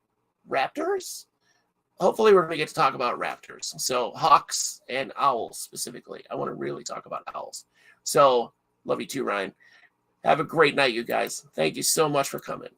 raptors. Hopefully, we're going to get to talk about raptors. So hawks and owls specifically. I want to really talk about owls. So love you too, Ryan. Have a great night, you guys. Thank you so much for coming.